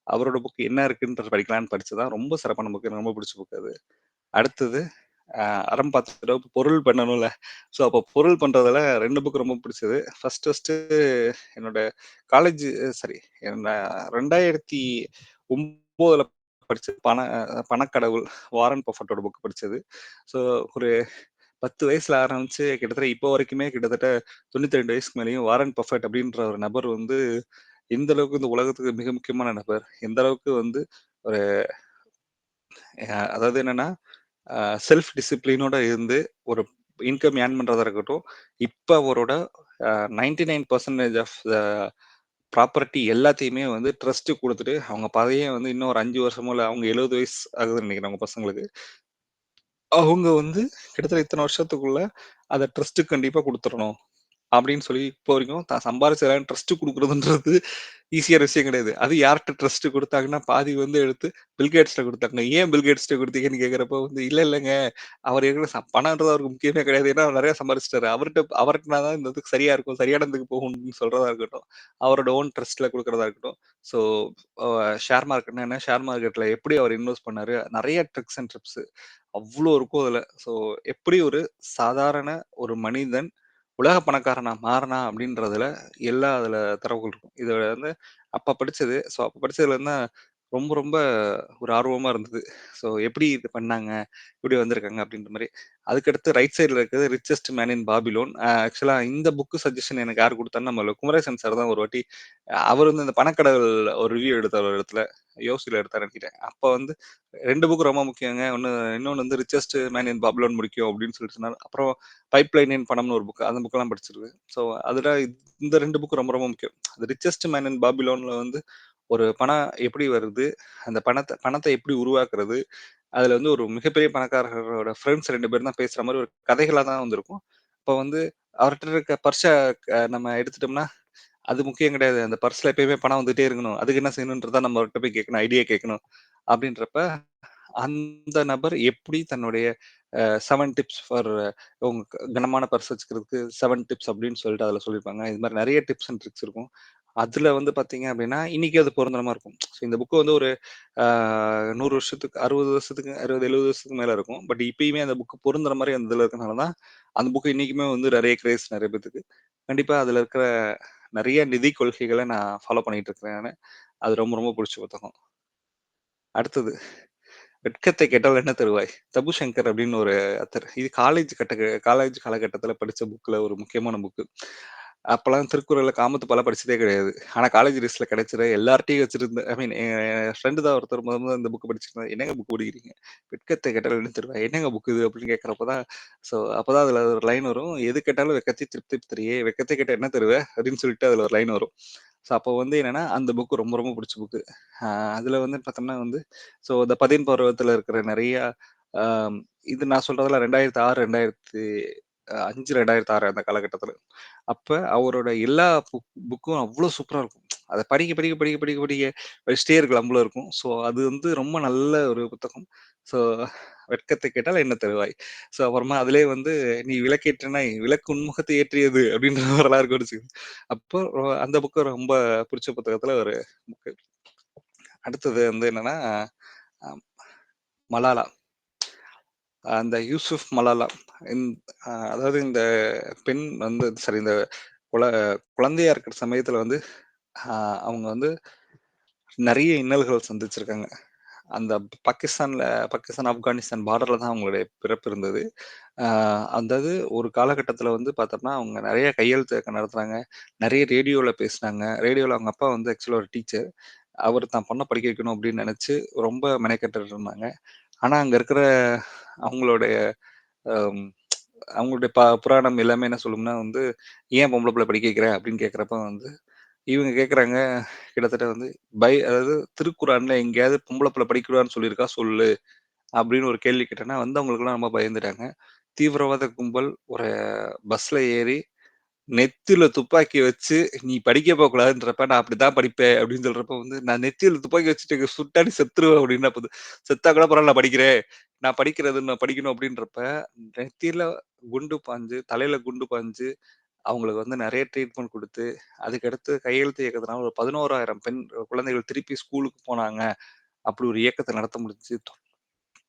அவரோட புக் என்ன இருக்குன்றத படிக்கலான்னு படிச்சது தான் ரொம்ப சிறப்பான புக். எனக்கு ரொம்ப பிடிச்ச புக் அது. அடுத்தது அறம் பார்த்துட்டு பொருள் பண்ணணும்ல. ஸோ அப்போ பொருள் பண்றதுல 2 புக் ரொம்ப பிடிச்சது. ஃபர்ஸ்ட்டு என்னோட காலேஜ் சாரி என்ன 2009ல படிச்சது. பணக்கடவுள் வாரன் பஃபட்டோட புக் படிச்சது. ஸோ ஒரு 10 வயசுல ஆரம்பிச்சு கிட்டத்தட்ட இப்போ வரைக்குமே கிட்டத்தட்ட 92 வயசுக்கு மேலேயும் வாரன் பஃபெட் அப்படின்ற ஒரு நபர் வந்து எந்த அளவுக்கு இந்த உலகத்துக்கு மிக முக்கியமான நபர். எந்த அளவுக்கு வந்து ஒரு அதாவது என்னன்னா செல்ஃப் டிசிப்ளினோட இருந்து ஒரு இன்கம் ஏர்ன் பண்றதா இருக்கட்டும். இப்ப அவரோட 99% ஆஃப் த ப்ராப்பர்ட்டி எல்லாத்தையுமே வந்து ட்ரஸ்ட் குடுத்துட்டு, அவங்க பையன் வந்து இன்னும் ஒரு 5 வருஷமோ இல்ல அவங்க 70 வயசு ஆகுதுன்னு நினைக்கிறேன் அவங்க பசங்களுக்கு. அவங்க வந்து கிட்டத்தட்ட இத்தனை வருஷத்துக்குள்ள அத ட்ரஸ்ட்டுக்கு கண்டிப்பா குடுத்துறணும். அப்படின்னு சொல்லி இப்போ வரைக்கும் தான் சம்பாரிச்சதெல்லாம் ட்ரஸ்ட் குடுக்குறதுன்றது ஈஸியான விஷயம் கிடையாது. அது யார்ட்ட ட்ரஸ்ட் குடுத்தாங்கன்னா, பாதி வந்து எடுத்து பில்கேட்ஸ்ட்ட குடுத்தாங்க. ஏன் பில்கேட்ஸ்ட்ட குடுத்தீங்கன்னு கேட்கிறப்போ வந்து, இல்லங்க அவர் ஏற்கனவே பணம்ன்றது அவருக்கு முக்கியமே கிடையாது. ஏன்னா அவர் நெறைய சம்பாரிச்சுட்டாரு. அவர்ட்ட தான் இந்த இதுக்கு சரியா இருக்கும். சரியானதுக்கு போகும்னு சொல்றதா இருக்கட்டும். அவரோட ஓன் ட்ரஸ்ட்ல குடுக்குறதா இருக்கட்டும். ஸோ ஷேர் மார்க்கெட்னா என்ன? ஷேர் மார்க்கெட்ல எப்படி அவர் இன்வெஸ்ட் பண்ணாரு? நெறைய ட்ரிக்ஸ் அண்ட் டிப்ஸ் அவ்ளோ இருக்கும் அதுல. ஸோ எப்படி ஒரு சாதாரண ஒரு மனிதன் உலக பணக்காரனா மாறுனா அப்படின்றதுல எல்லா அதுல தரவுகள் இருக்கும். இது வந்து அப்ப படிச்சது. ஸோ அப்ப படிச்சதுல இருந்து தான் ரொம்ப ரொம்ப ஒரு ஆர்வமா இருந்தது. ஸோ எப்படி இது பண்ணாங்க? இப்படி வந்திருக்காங்க அப்படின்ற மாரி. அதுக்கடுத்து ரைட் சைடுல இருக்கிறது ரிச்செஸ்ட் மேன் இன் பாபிலோன். ஆக்சுவலா இந்த புக் சஜஷன் எனக்கு யார் குடுத்தாருன்னா, நம்ம குமரேசன் சார் தான் ஒரு வாட்டி அவர் வந்து இந்த பணக்கடவுள் ஒரு ரிவ்யூ எடுத்தார் ஒரு இடத்துல. யோசில எடுத்தாருன்னு நினைக்கிறேன். அப்ப வந்து 2 புக் ரொம்ப முக்கியங்க. இன்னொன்னு வந்து ரிச்செஸ்ட் மேன் இன் பாபிலோன் முடிக்கும் அப்படின்னு சொல்லிட்டு சொன்னாரு. அப்புறம் பைப்லைன் இன் பணம்னு ஒரு புக். அந்த புக்கெல்லாம் படிச்சிருக்கு. ஸோ அதுல இந்த 2 புக் ரொம்ப ரொம்ப முக்கியம். அந்த ரிச்செஸ்ட் மேன் இன் பாபிலோன்ல வந்து ஒரு பணம் எப்படி வருது? அந்த பணத்த எப்படி உருவாக்குறது? அதுல வந்து ஒரு மிகப்பெரிய பணக்காரரோட ஃப்ரெண்ட்ஸ் 2 பேரும் தான் பேசுற மாரி ஒரு கதைகளா தான் வந்திருக்கும். அப்ப வந்து அவர்ட்ட இருக்க பர்ஸ நம்ம எடுத்துட்டோம்னா, அது முக்கியம் கிடையாது. அந்த பர்ஸ்ல எப்பயுமே பணம் வந்துட்டே இருக்கணும். அதுக்கு என்ன செய்யணுன்றத நம்ம அவர்ட்ட போய் கேட்கணும். ஐடியா கேட்கணும். அப்படின்றப்ப அந்த நபர் எப்படி தன்னுடைய 7 டிப்ஸ் ஃபார் உங்க கனமான பர்ஸ் வச்சுக்கிறதுக்கு 7 டிப்ஸ் அப்படின்னு சொல்லிட்டு அதில சொல்லியிருப்பாங்க. இது மாரி நெறைய டிப்ஸ் அண்ட் ட்ரிக்ஸ் இருக்கும். அதில வந்து பார்த்தீங்க அப்படின்னா, இன்னைக்கு அது பொருந்துற மாரி இருக்கும். ஸோ இந்த புக் வந்து ஒரு ஆ 100 வருஷத்துக்கு 60 வருஷத்துக்கு 60, 70 வருஷத்துக்கு மேல இருக்கும். பட் இப்பயுமே அந்த புக் பொருந்துற மாரி அந்த இதில இருக்கனால தான், அந்த புக் இன்னைக்குமே வந்து நெறைய கிரேஸ் நெறைய பேத்துக்கு. கண்டிப்பா அதில இருக்கிற நெறைய நிதி கொள்கைகள நான் ஃபாலோ பண்ணிட்டு இருக்கிறேன் நானு. அது ரொம்ப ரொம்ப புடிச்ச புத்தகம். அடுத்தது "வெட்கத்தை கெட்டால் என்ன தருவாய்?" தபு சங்கர் அப்படின்னு ஒரு ஆத்தர். இது காலேஜ் காலகட்டத்தில படிச்ச புக்ல ஒரு முக்கியமான புக்கு. அப்பலாம் திருக்குறள்ல காமத்துப்பாலாம் படிச்சதே கிடையாது. ஆனா காலேஜ் டேஸ்ல கிடைச்சது எல்லார்ட்டயும் வச்சிருந்த ஐ மீன் என் ஃப்ரெண்ட் தான் ஒருத்தர் முதல்ல இந்த புக் படிச்சிருந்தாரு. "என்னங்க புக் படிக்கிறீங்க? வெட்கத்தை கெட்டால் என்ன தருவாய்? என்னங்க புக் இது?" அப்படின்னு கேட்கிறப்ப தான் அப்பதான் அதுல ஒரு லைன் வரும். "எது கேட்டாலும் வெட்கத்தை திருப்தி தரியே, வெட்கத்தை கேட்டா என்ன தருவ?" அப்படின்னு சொல்லிட்டு அதுல ஒரு லைன் வரும். அப்போ வந்து என்னன்னா, அந்த புக் ரொம்ப ரொம்ப புடிச்ச புக்கு. அ அதுல வந்து பார்த்தோம்னா வந்து இந்த பதின் பருவத்துல இருக்கிற நெறைய அ இது நான் சொல்றதெல்லாம் 2006, 2005, 2006 அந்த காலகட்டத்துல. அப்ப அவரோட எல்லா புக்கும் அவ்ளோ சூப்பரா இருக்கும். அத படிக்க, படிக்க, படிக்க, படிக்க, படிக்க படிச்சுட்டே இருக்கலாம் போல இருக்கும். அது வந்து ரொம்ப நல்ல ஒரு புத்தகம். ஸோ "வெட்கத்தை கேட்டால் என்ன தருவாய்?" அப்புறமா அதிலேயே வந்து "நீ விளக்கேற்றினாய், விளக்கு உன்முகத்தை ஏற்றியது" அப்படின்ற வரலாறு குறிச்சு. அப்போ அந்த புக்கு ரொம்ப புடிச்ச புத்தகத்துல ஒரு புக்கு. அடுத்தது வந்து என்னன்னா, அ மலாலா. அந்த யூசுப் மலாலா. இந் அதாவது இந்த பெண் வந்து சாரி இந்த குழ குழந்தையா இருக்கிற சமயத்துல வந்து, அ அவங்க வந்து நெறைய இன்னல்கள் சந்திச்சிருக்காங்க. அந்த பாகிஸ்தான், ஆப்கானிஸ்தான் பார்டர்ல தான் அவங்களுடைய பிறப்பு இருந்தது. அ அதாவது ஒரு காலகட்டத்தில வந்து பார்த்தோம்னா, அவங்க நெறைய கையெழுத்து இயக்கம் நடத்துனாங்க. நெறைய ரேடியோல பேசினாங்க. ரேடியோல அவங்க அப்பா வந்து ஆக்சுவலா ஒரு டீச்சர். அவரு தான் பொண்ண படிக்க வைக்கணும் அப்படின்னு நெனச்சு ரொம்ப மெனக்கெட்டுட்டு இருந்தாங்க. ஆனா, அங்க இருக்கிற அவங்களுடைய அம் அவங்களுடைய புராணம் எல்லாமே என்ன சொல்லும்னா வந்து, "ஏன் பொம்பள புள்ள படிக்க வைக்கிற?" அப்படின்னு கேட்கிறப்ப வந்து, இவங்க கேட்குறாங்க கிட்டத்தட்ட வந்து அதாவது திருக்குறான்ல எங்கேயாவது பொம்பள புள்ள படிக்கக்கூடாதுன்னு சொல்லியிருக்கா சொல்லு. அப்படின்னு ஒரு கேள்வி கேட்டேன்னா, வந்தவங்களுக்கெல்லாம் ரொம்ப பயந்துட்டாங்க. தீவிரவாத கும்பல் ஒரு பஸ்ல ஏறி நெத்தியில துப்பாக்கி வச்சு, "நீ படிக்க போக்கூடாதுன்றப்ப, நான் அப்படித்தான் படிப்பேன்." அப்படின்னு சொல்றப்ப வந்து, "நான் நெத்தியில துப்பாக்கி வச்சுட்டு சுட்டா நீ செத்துருவ." அப்படின்னா போது, "செத்தா கூட பரவால்ல நான் படிக்கிறேன். நான் படிக்கணும்." அப்படின்றப்ப, நெத்தியில குண்டு பாஞ்சு, தலையில குண்டு பாஞ்சு, அவங்களுக்கு வந்து நெறைய ட்ரீட்மெண்ட் குடுத்து, அதுக்கடுத்து கையெழுத்து இயக்கத்தினால ஒரு 11,000 பெண் குழந்தைகள் திருப்பி ஸ்கூலுக்கு போனாங்க. அப்படி ஒரு இயக்கத்த நடத்த முடிஞ்சுச்சு.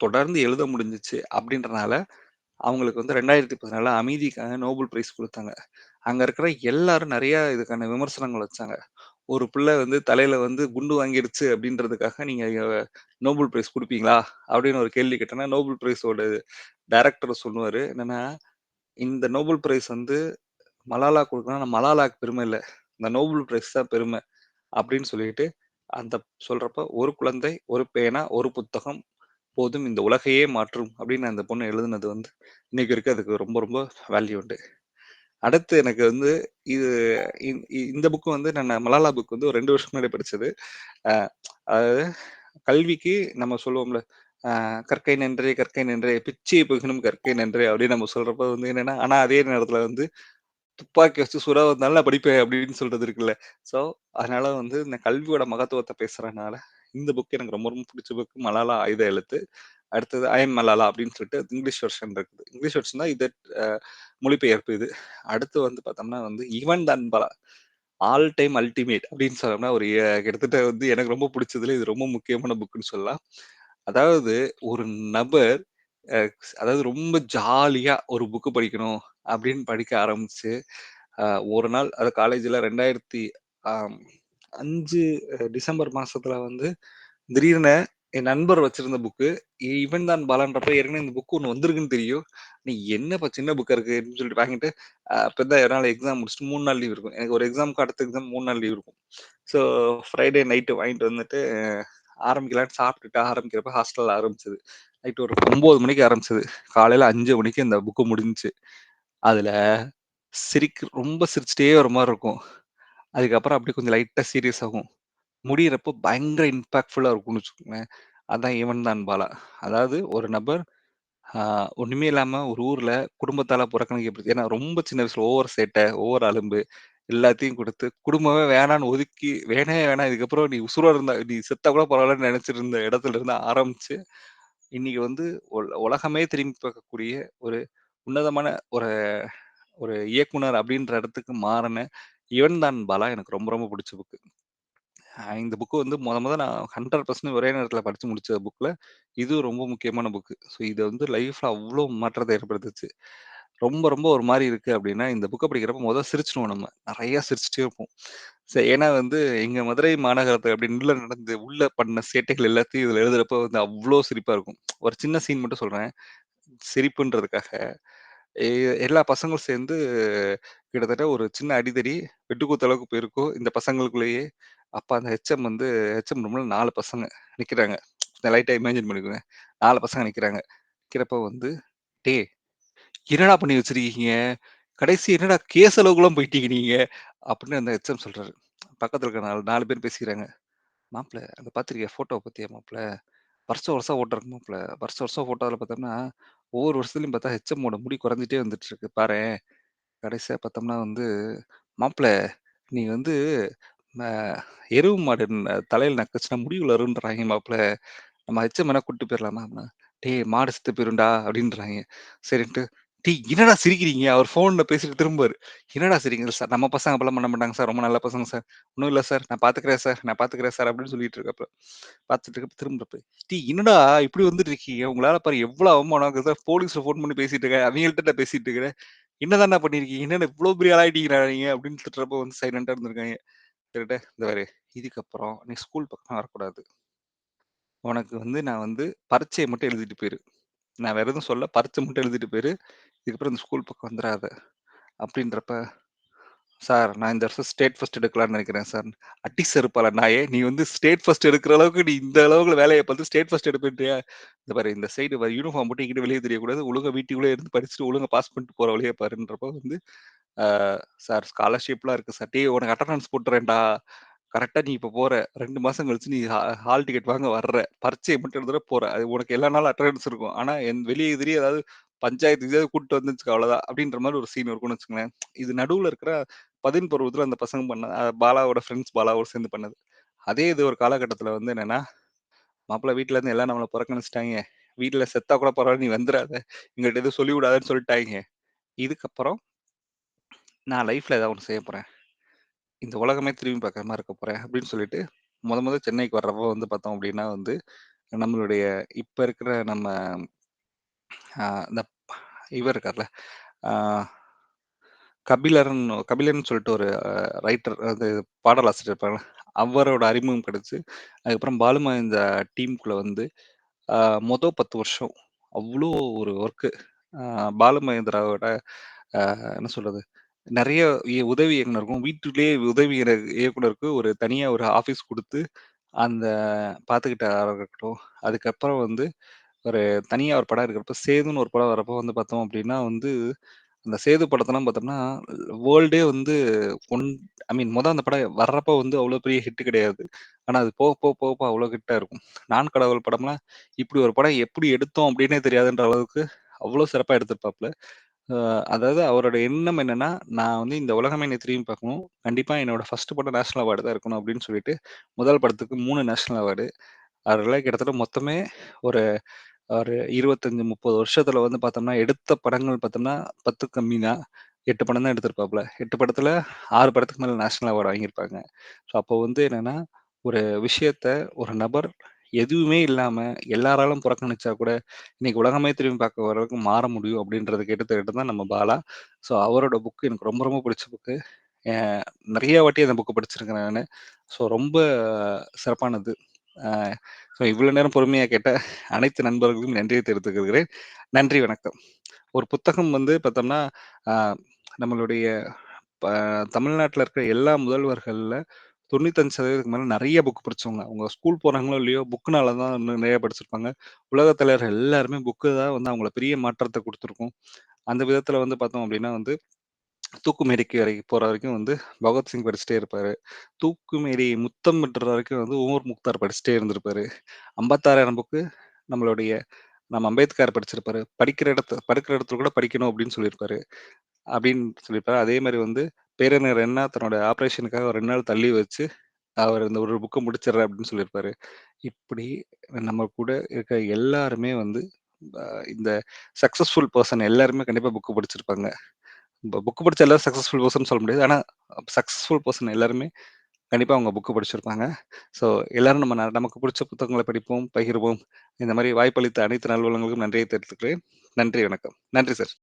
தொடர்ந்து எழுத முடிஞ்சுச்சு அப்படின்றனால அவங்களுக்கு வந்து 2014 அமைதிக்கான நோபல் பிரைஸ் குடுத்தாங்க. அங்க இருக்கிற எல்லாரும் நெறைய இதுக்கான விமர்சனங்கள் வச்சாங்க. ஒரு பிள்ளை வந்து தலையில வந்து குண்டு வாங்கிருச்சு அப்படின்றதுக்காக நீங்க நோபல் பிரைஸ் குடுப்பீங்களா? அப்படின்னு ஒரு கேள்வி கேட்டோன்னா, நோபல் பிரைஸோட டைரக்டர் சொல்லுவாரு. என்னன்னா, இந்த நோபல் பிரைஸ் வந்து மலாலா குடுக்கணும்னா மலாலாக்கு பெருமை இல்ல. இந்த நோபல் பிரைஸ் தான் பெருமை அப்படின்னு சொல்லிட்டு, அந்த சொல்றப்ப ஒரு குழந்தை, ஒரு பேனா, ஒரு புத்தகம் போதும் இந்த உலகையே மாற்றும் அப்படின்னு அந்த பொண்ணு எழுதுனது வந்து இன்னைக்கு வரைக்கும் அதுக்கு ரொம்ப ரொம்ப வேல்யூ உண்டு. அடுத்து எனக்கு வந்து இது இந்த புக் வந்து நான் மலாலா புக் வந்து ஒரு 2 வருஷம் முன்னாடி படிச்சது. அ அதாவது கல்விக்கு நம்ம சொல்லுவோம்ல, கற்கை நன்றே கற்கை நன்றே பிச்சை புகினும் கற்கை நன்றே அப்படின்னு நம்ம சொல்றப்ப வந்து என்னன்னா, ஆனா அதே நேரத்துல வந்து துப்பாக்கி வச்சு சுட வந்தாலும் நான் படிப்பேன் அப்படின்னு சொல்றது இருக்குல்ல. ஸோ அதனால வந்து இந்த கல்வியோட மகத்துவத்த பேசுறனால, இந்த புக் எனக்கு ரொம்ப ரொம்ப பிடிச்ச புக் மலாலா ஆயுத எழுத்து. அடுத்தது ஐ எம் மலாலா அப்படின்னு சொல்லிட்டு இங்கிலீஷ் வெர்ஷன் இருக்குது. இங்கிலீஷ் வெர்ஷன் தான் இது மொழிபெயர்ப்பு இது. அடுத்து வந்து பார்த்தோம்னா வந்து ஈவன் தன் பலா ஆல் டைம் அல்டிமேட் அப்படின்னு சொன்னோம்னா ஒரு கிட்டத்தட்ட வந்து எனக்கு ரொம்ப பிடிச்சதுல இது ரொம்ப முக்கியமான புக்குன்னு சொல்லலாம். அதாவது ஒரு நபர் அ அதாவது ரொம்ப ஜாலியா ஒரு புக் படிக்கணும் அப்படின்னு படிக்க ஆரம்பிச்சு, அ ஒரு நாள் அது காலேஜ்ல 2005 டிசம்பர் மாசத்துல வந்து திடீர்னு என் நண்பர் வச்சிருந்த புக்கு, இவன் தான் பாலான்றப்ப ஏற்கனவே இந்த புக் ஒண்ணு வந்திருக்குன்னு தெரியும். நீ என்னப்பா சின்ன புக்கா இருக்கு அப்படின்னு சொல்லிட்டு வாங்கிட்டு, அப்பதான் என்னால எக்ஸாம் முடிச்சுட்டு 3 நாள் லீவ் இருக்கும். எனக்கு ஒரு எக்ஸாம்க்கு அடுத்த எக்ஸாம் 3 நாள் லீவ் இருக்கும். ஸோ ஃப்ரைடே நைட்டு வாங்கிட்டு வந்துட்டு ஆரம்பிக்கலான்னு சாப்பிட்டுட்டு ஆரம்பிக்கிறப்ப ஹாஸ்டல்ல ஆரம்பிச்சது. நைட் ஒரு 9 மணிக்கு ஆரம்பிச்சது. காலையில 5 மணிக்கு இந்த புக்கு முடிஞ்சுச்சு. அதுல ரொம்ப சிரிச்சுட்டே வர மாரி இருக்கும். அதுக்கப்புறம் அப்படியே கொஞ்சம் லைட்டா சீரியஸ் ஆகும். முடியிறப்போ பயங்கர இம்பாக்ட்ஃபுல்லா இருக்கும்னு வச்சுக்கோங்களேன். அதான் இவன் தான் பாலா. அதாவது ஒரு நபர் ஆ ஒண்ணுமே இல்லாம ஒரு ஊர்ல குடும்பத்தால புறக்கணிக்கப்பட்டு ஏன்னா ரொம்ப சின்ன வயசுல ஓவர் சேட்டை, ஓவர் அலும்பு எல்லாத்தையும் குடுத்து, குடும்பமே வேணான்னு ஒதுக்கி, வேணவே வேணாம் இதுக்கப்புறம் நீ உசுரோட இருந்தா நீ செத்தா கூட பரவாயில்லன்னு நெனைச்சிட்டு இருந்த இடத்துல இருந்து ஆரம்பிச்சு, இன்னைக்கு வந்து உலகமே திரும்பி பார்க்கக்கூடிய ஒரு உன்னதமான ஒரு ஒரு இயக்குனர் அப்படின்ற இடத்துக்கு மாறுன இவன் தான் பாலா எனக்கு ரொம்ப ரொம்ப பிடிச்ச புக். இந்த புக்கு வந்து மொத நான் 100% ஒரே நேரத்தில படிச்சு முடிச்ச புக்ல, இதுவும் ரொம்ப முக்கியமான புக்கு. ஸோ இது வந்து லைஃப்ல அவ்ளோ மாற்றத்த ஏற்படுத்துச்சு. ரொம்ப ரொம்ப ஒரு மாரி இருக்கு அப்டின்னா, இந்த புக்க படிக்கிறப்ப சிரிச்சுருவோம் நம்ம. நெறைய சிரிச்சுட்டே இருப்போம். ஏன்னா வந்து எங்க மதுரை மாநகரத்துல அப்டி உள்ள பண்ண சேட்டைகள் எல்லாத்தையும் இதுல எழுதுறப்ப வந்து அவ்ளோ சிரிப்பா இருக்கும். ஒரு சின்ன சீன் மட்டும் சொல்றேன். சிரிப்புன்றதுக்காக. எ எல்லா பசங்களும் சேர்ந்து கிட்டத்தட்ட ஒரு சின்ன அடிதடி, வெட்டுக்குத்து அளவுக்கு போயிருக்கும். இந்த பசங்களுக்குள்ளேயே. அப்ப அந்த ஹெச்எம் ரூம்ல 4 பசங்க நிக்கிறாங்க. லைட்டா இமேஜின் பண்ணிக்கோங்க. 4 பசங்க நிக்கிறாங்க. நிக்கிறப்ப வந்து, "டேய் என்னடா பண்ணி வச்சிருக்கீங்க? கடைசி என்னடா கேஸ் அளவுக்குலாம் போயிட்டீங்க நீங்க?" அப்படின்னு அந்த ஹெச்எம் சொல்றாரு. பக்கத்துல இருக்க 4 பேர் பேசிக்கிறாங்க. "மாப்ள அத பாத்திருக்கியா? ஃபோட்டோவ பாத்தியா மாப்ள? வருஷம் வருஷம் ஃபோட்டோ இருக்கு மாப்ள. வருஷம் வருஷம் ஃபோட்டோல பார்த்தோம்னா, ஒவ்வொரு வருஷத்துலயும் பார்த்தா ஹெச்எம்மோட முடி குறைஞ்சுட்டே வந்துட்டு இருக்கு பாரேன்." கடைசியா பார்த்தோம்னா வந்து, "மாப்ள நீ வந்து ம எருவு மாடு தலையில நக்குச்சுன்னா முடி வளருன்றாய்ங்க மாப்ள. நம்ம ஹெச்எம் வேணா கூட்டிட்டு போயிரலாமா?" அப்படின்னா, "டேய் மாடு செத்து போயிரும்டா" அப்படின்றாய்ங்க. சரின்ட்டு, "டேய் என்னடா சிரிக்கிறீங்க?" அவர் ஃபோன்ல பேசிட்டு திரும்புவாரு. "என்னடா சிரிக்கிறீங்க சார்? நம்ம பசங்க அப்பலாம் பண்ண மாட்டாங்க சார். ரொம்ப நல்ல பசங்க சார். ஒண்ணும் இல்ல சார். நான் பார்த்துக்கிறேன் சார். நான் பார்த்துக்கிறேன் சார்" அப்படின்னு சொல்லிட்டு இருக்கப்ப, பார்த்துட்டு இருக்கப்ப திரும்புறப்ப, "டேய் என்னடா இப்படி வந்துட்டு இருக்கீங்க? உங்களால பாரு எவ்வளோ அவமானம் ஆகுது சார். போலீஸ்ல ஃபோன் பண்ணி பேசிட்டு இருக்கேன். அவிங்கள்ட்ட நான் பேசிட்டு இருக்கிறேன். என்னதான்டா பண்ணியிருக்கீங்க? என்னடா இவ்ளோ பெரிய ஆளாயிட்டீங்கடா நீங்க?" அப்படின்னு திட்டுறப்போ வந்து சைலன்ட்டா இருந்திருக்காய்ங்க. சரின்ட்டு, "இந்த பாரு இதுக்கப்புறம் நீ ஸ்கூல் பக்கம் வரக்கூடாது. உனக்கு வந்து நான் வந்து பரீட்சைய மட்டும் எழுதிட்டு போயிரு. நான் வேற எதுவும் சொல்லல. பரீட்சை மட்டும் எழுதிட்டு போயிரு. இதுக்கப்புறம் இந்த ஸ்கூல் பக்கம் வந்துராத." அப்படின்றப்ப, "சார் நான் இந்த வருஷம் ஸ்டேட் ஃபர்ஸ்ட் எடுக்கலாம்னு நெனைக்கிறேன் சார்." "அடி செருப்பால நாயே! நீ வந்து ஸ்டேட் ஃபர்ஸ்ட் எடுக்கிற அளவுக்கு நீ இந்த அளவுக்கு வேலைய பார்த்து ஸ்டேட் ஃபர்ஸ்ட் எடுப்பேன்றியா? இந்த பாரு இந்த சைடு யூனிஃபார்ம் போட்டு எங்கிட்டும் வெளிய தெரியக்கூடாது. ஒழுங்கா வீட்டுக்குள்ளயே இருந்து படிச்சுட்டு ஒழுங்கா பாஸ் பண்ணிட்டு போற வழிய பாருன்றப்போ வந்து, ஆ சார் ஸ்காலர்ஷிப்லாம் இருக்கு சார். டேய் உனக்கு அட்டெண்டன்ஸ் போட்டுறேன்டா. கரெக்ட்டா நீ இப்ப போற. 2 மாசம் கழிச்சு நீ ஹால் டிக்கெட் வாங்க வர்ற. பரீட்சைய மட்டும் எழுதுற போற. அது உனக்கு எல்லா நாளும் அட்டெண்டன்ஸ் இருக்கும். ஆனா வெளிய எதிரி ஏதாவது பஞ்சாயத்து கிஞ்சாயத்து கூட்டிட்டு வந்துன்னு வச்சுக்கோ அவ்வளோதான்." அப்படின்ற மாரி ஒரு சீன் இருக்கும்னு வச்சுக்கோங்களேன். இது நடுவுல இருக்கிற 10 பருவத்துல அந்த பசங்க பண்ண பாலாவோட ஃப்ரெண்ட்ஸ் பாலாவோட சேர்ந்து பண்ணது. அதே இது ஒரு காலகட்டத்துல வந்து என்னன்னா, "மாப்பிள வீட்ல இருந்து எல்லாம் நம்மள புறக்கணிச்சுட்டாய்ங்க. வீட்ல செத்தா கூட பரவால்ல நீ வந்துராத. எங்கள்ட்ட எதுவும் சொல்லி விடாதன்னு" சொல்லிட்டாய்ங்க. இதுக்கப்புறம் நான் லைஃப்ல ஏதாவது ஒண்ணு செய்ய போறேன். இந்த உலகமே திரும்பி பார்க்குற மாரி இருக்க போறேன் அப்படின்னு சொல்லிட்டு, மொத சென்னைக்கு வர்றப்போ வந்து பார்த்தோம் அப்படின்னா வந்து, நம்மளுடைய இப்ப இருக்கிற நம்ம இந்த இவர் இருக்கார்ல, ஆ கபிலர்ன்னு சொல்லிட்டு ஒரு ரைட்டர், அது பாடலாசிரியர் இருப்பார்ல, அவரோட அறிமுகம் கிடைச்சு, அதுக்கப்புறம் பாலுமகேந்திரா டீமுக்குள்ள வந்து ஆ மொத 10 வருஷம் அவ்ளோ ஒரு ஒர்க்கு. பாலுமகேந்திராவோட என்ன சொல்றது? நெறைய உதவி இயக்குனருக்கும், வீட்டிலேயே உதவி இயக்குனருக்கு ஒரு தனியா ஒரு ஆஃபீஸ் குடுத்து, அந்த பார்த்துக்கிட்டதா இருக்கட்டும். அதுக்கப்புறம் வந்து ஒரு தனியா ஒரு படம் இருக்கிறப்ப, சேதுன்னு ஒரு படம் வரப்போ வந்து பார்த்தோம் அப்டின்னா வந்து, அந்த சேது படத்தெல்லாம் பார்த்தோம்னா, வேர்ல்டே வந்து கொண் ஐ மீன் அந்த படம் வர்றப்போ வந்து அவ்ளோ பெரிய ஹிட் கிடையாது. ஆனா அது போக, போக, போக, போக அவ்ளோ ஹிட்டா இருக்கும். நான் கடவுள் படம்லாம் இப்படி ஒரு படம் எப்படி எடுத்தோம் அப்படின்னே தெரியாதுன்ற அளவுக்கு அவ்ளோ சிறப்பா எடுத்திருப்பாப்ல. அ அதாவது அவரோட எண்ணம் என்னன்னா, நான் வந்து இந்த உலகமே என்னை திரும்பி பார்க்கணும். கண்டிப்பா என்னோட ஃபர்ஸ்ட் படம் நேஷனல் அவார்டு தான் இருக்கணும் அப்படின்னு சொல்லிட்டு, முதல் படத்துக்கு 3 நேஷனல் அவார்டு. அதெல்லாம் கிட்டத்தட்ட மொத்தமே ஒரு ஒரு 25, 30 வருஷத்துல வந்து பார்த்தோம்னா, எடுத்த படங்கள் பார்த்தோம்னா 10 கம்மி தான். 8 படம் தான் எடுத்திருப்பாப்ல. 8 படத்துல 6 படத்துக்கு மேல நேஷனல் அவார்ட் வாங்கியிருப்பாங்க. ஸோ அப்போ வந்து என்னன்னா, ஒரு விஷயத்த ஒரு நபர் எதுவுமே இல்லாம எல்லாராலும் புறக்கணிச்சா கூட, இன்னைக்கு உலகமே திரும்பி பார்க்க அளவுக்கு மாற முடியும் அப்படின்றதுக்கு எடுத்துக்காட்டு தான் நம்ம பாலா. ஸோ அவரோட புக் எனக்கு ரொம்ப ரொம்ப பிடிச்ச புக்கு. அ நெறைய வாட்டி அந்த புக்க படிச்சிருக்கேன் நானு. ஸோ ரொம்ப சிறப்பானது. அ ஸோ இவ்வளோ நேரம் பொறுமையா கேட்ட அனைத்து நண்பர்களுக்கும் நன்றியை தெரிவித்துக் கொள்கிறேன். நன்றி, வணக்கம். ஒரு புத்தகம் வந்து பார்த்தோம்னா, அ நம்மளுடைய ப தமிழ்நாட்டுல இருக்கிற எல்லா முதல்வர்கள்ல 95% மேல நெறைய புக் படிச்சவங்க. அவங்க ஸ்கூல் போறாங்களோ இல்லையோ, புக்குனால தான் இன்னும் நிறைய படிச்சிருப்பாங்க. உலகத் தலைவர்கள் எல்லாருமே புக்கு தான் வந்து அவங்கள பெரிய மாற்றத்த குடுத்துருக்கும். அந்த விதத்துல வந்து பார்த்தோம் அப்டின்னா வந்து, தூக்கு மேடைக்கு போற வரைக்கும் வந்து பகத்சிங் படிச்சுட்டே இருப்பாரு. தூக்கு மேடை முத்தம் பெற்ற வரைக்கும் வந்து உமர் முக்தார் படிச்சுட்டே இருந்திருப்பாரு. 56,000 புக்கு நம்மளுடைய நம்ம அம்பேத்கர் படிச்சிருப்பாரு. படுக்கிற இடத்துல கூட படிக்கணும் அப்படின்னு சொல்லியிருப்பாரு. அதே மாரி வந்து பேரறிஞர் அண்ணா தன்னோட ஆப்பரேஷனுக்காக ஒரு 2 நாள் தள்ளி வச்சு, அவர் இந்த ஒரு புக்க முடிச்சிடுறேன் அப்படின்னு சொல்லியிருப்பாரு. இப்படி நம்ம கூட இருக்க எல்லாருமே வந்து அ இந்த சக்சஸ்ஃபுல் பெர்சன் எல்லாருமே கண்டிப்பா புக் படிச்சிருப்பாங்க. புக் படிச்ச எல்லாரும் சக்சஸ்ஃபுல் பெர்சன் சொல்ல முடியாது. ஆனா சக்சஸ்ஃபுல் பெர்சன் எல்லாருமே கண்டிப்பா அவங்க புக் படிச்சிருப்பாங்க. ஸோ எல்லாரும் நமக்கு புடிச்ச புத்தகங்கள படிப்போம், பகிர்வோம். இந்த மாரி வாய்ப்பளித்த அனைத்து நல்வளங்களுக்கும் நன்றியை தெரிவித்துக்கிறேன். நன்றி, வணக்கம். நன்றி சார்.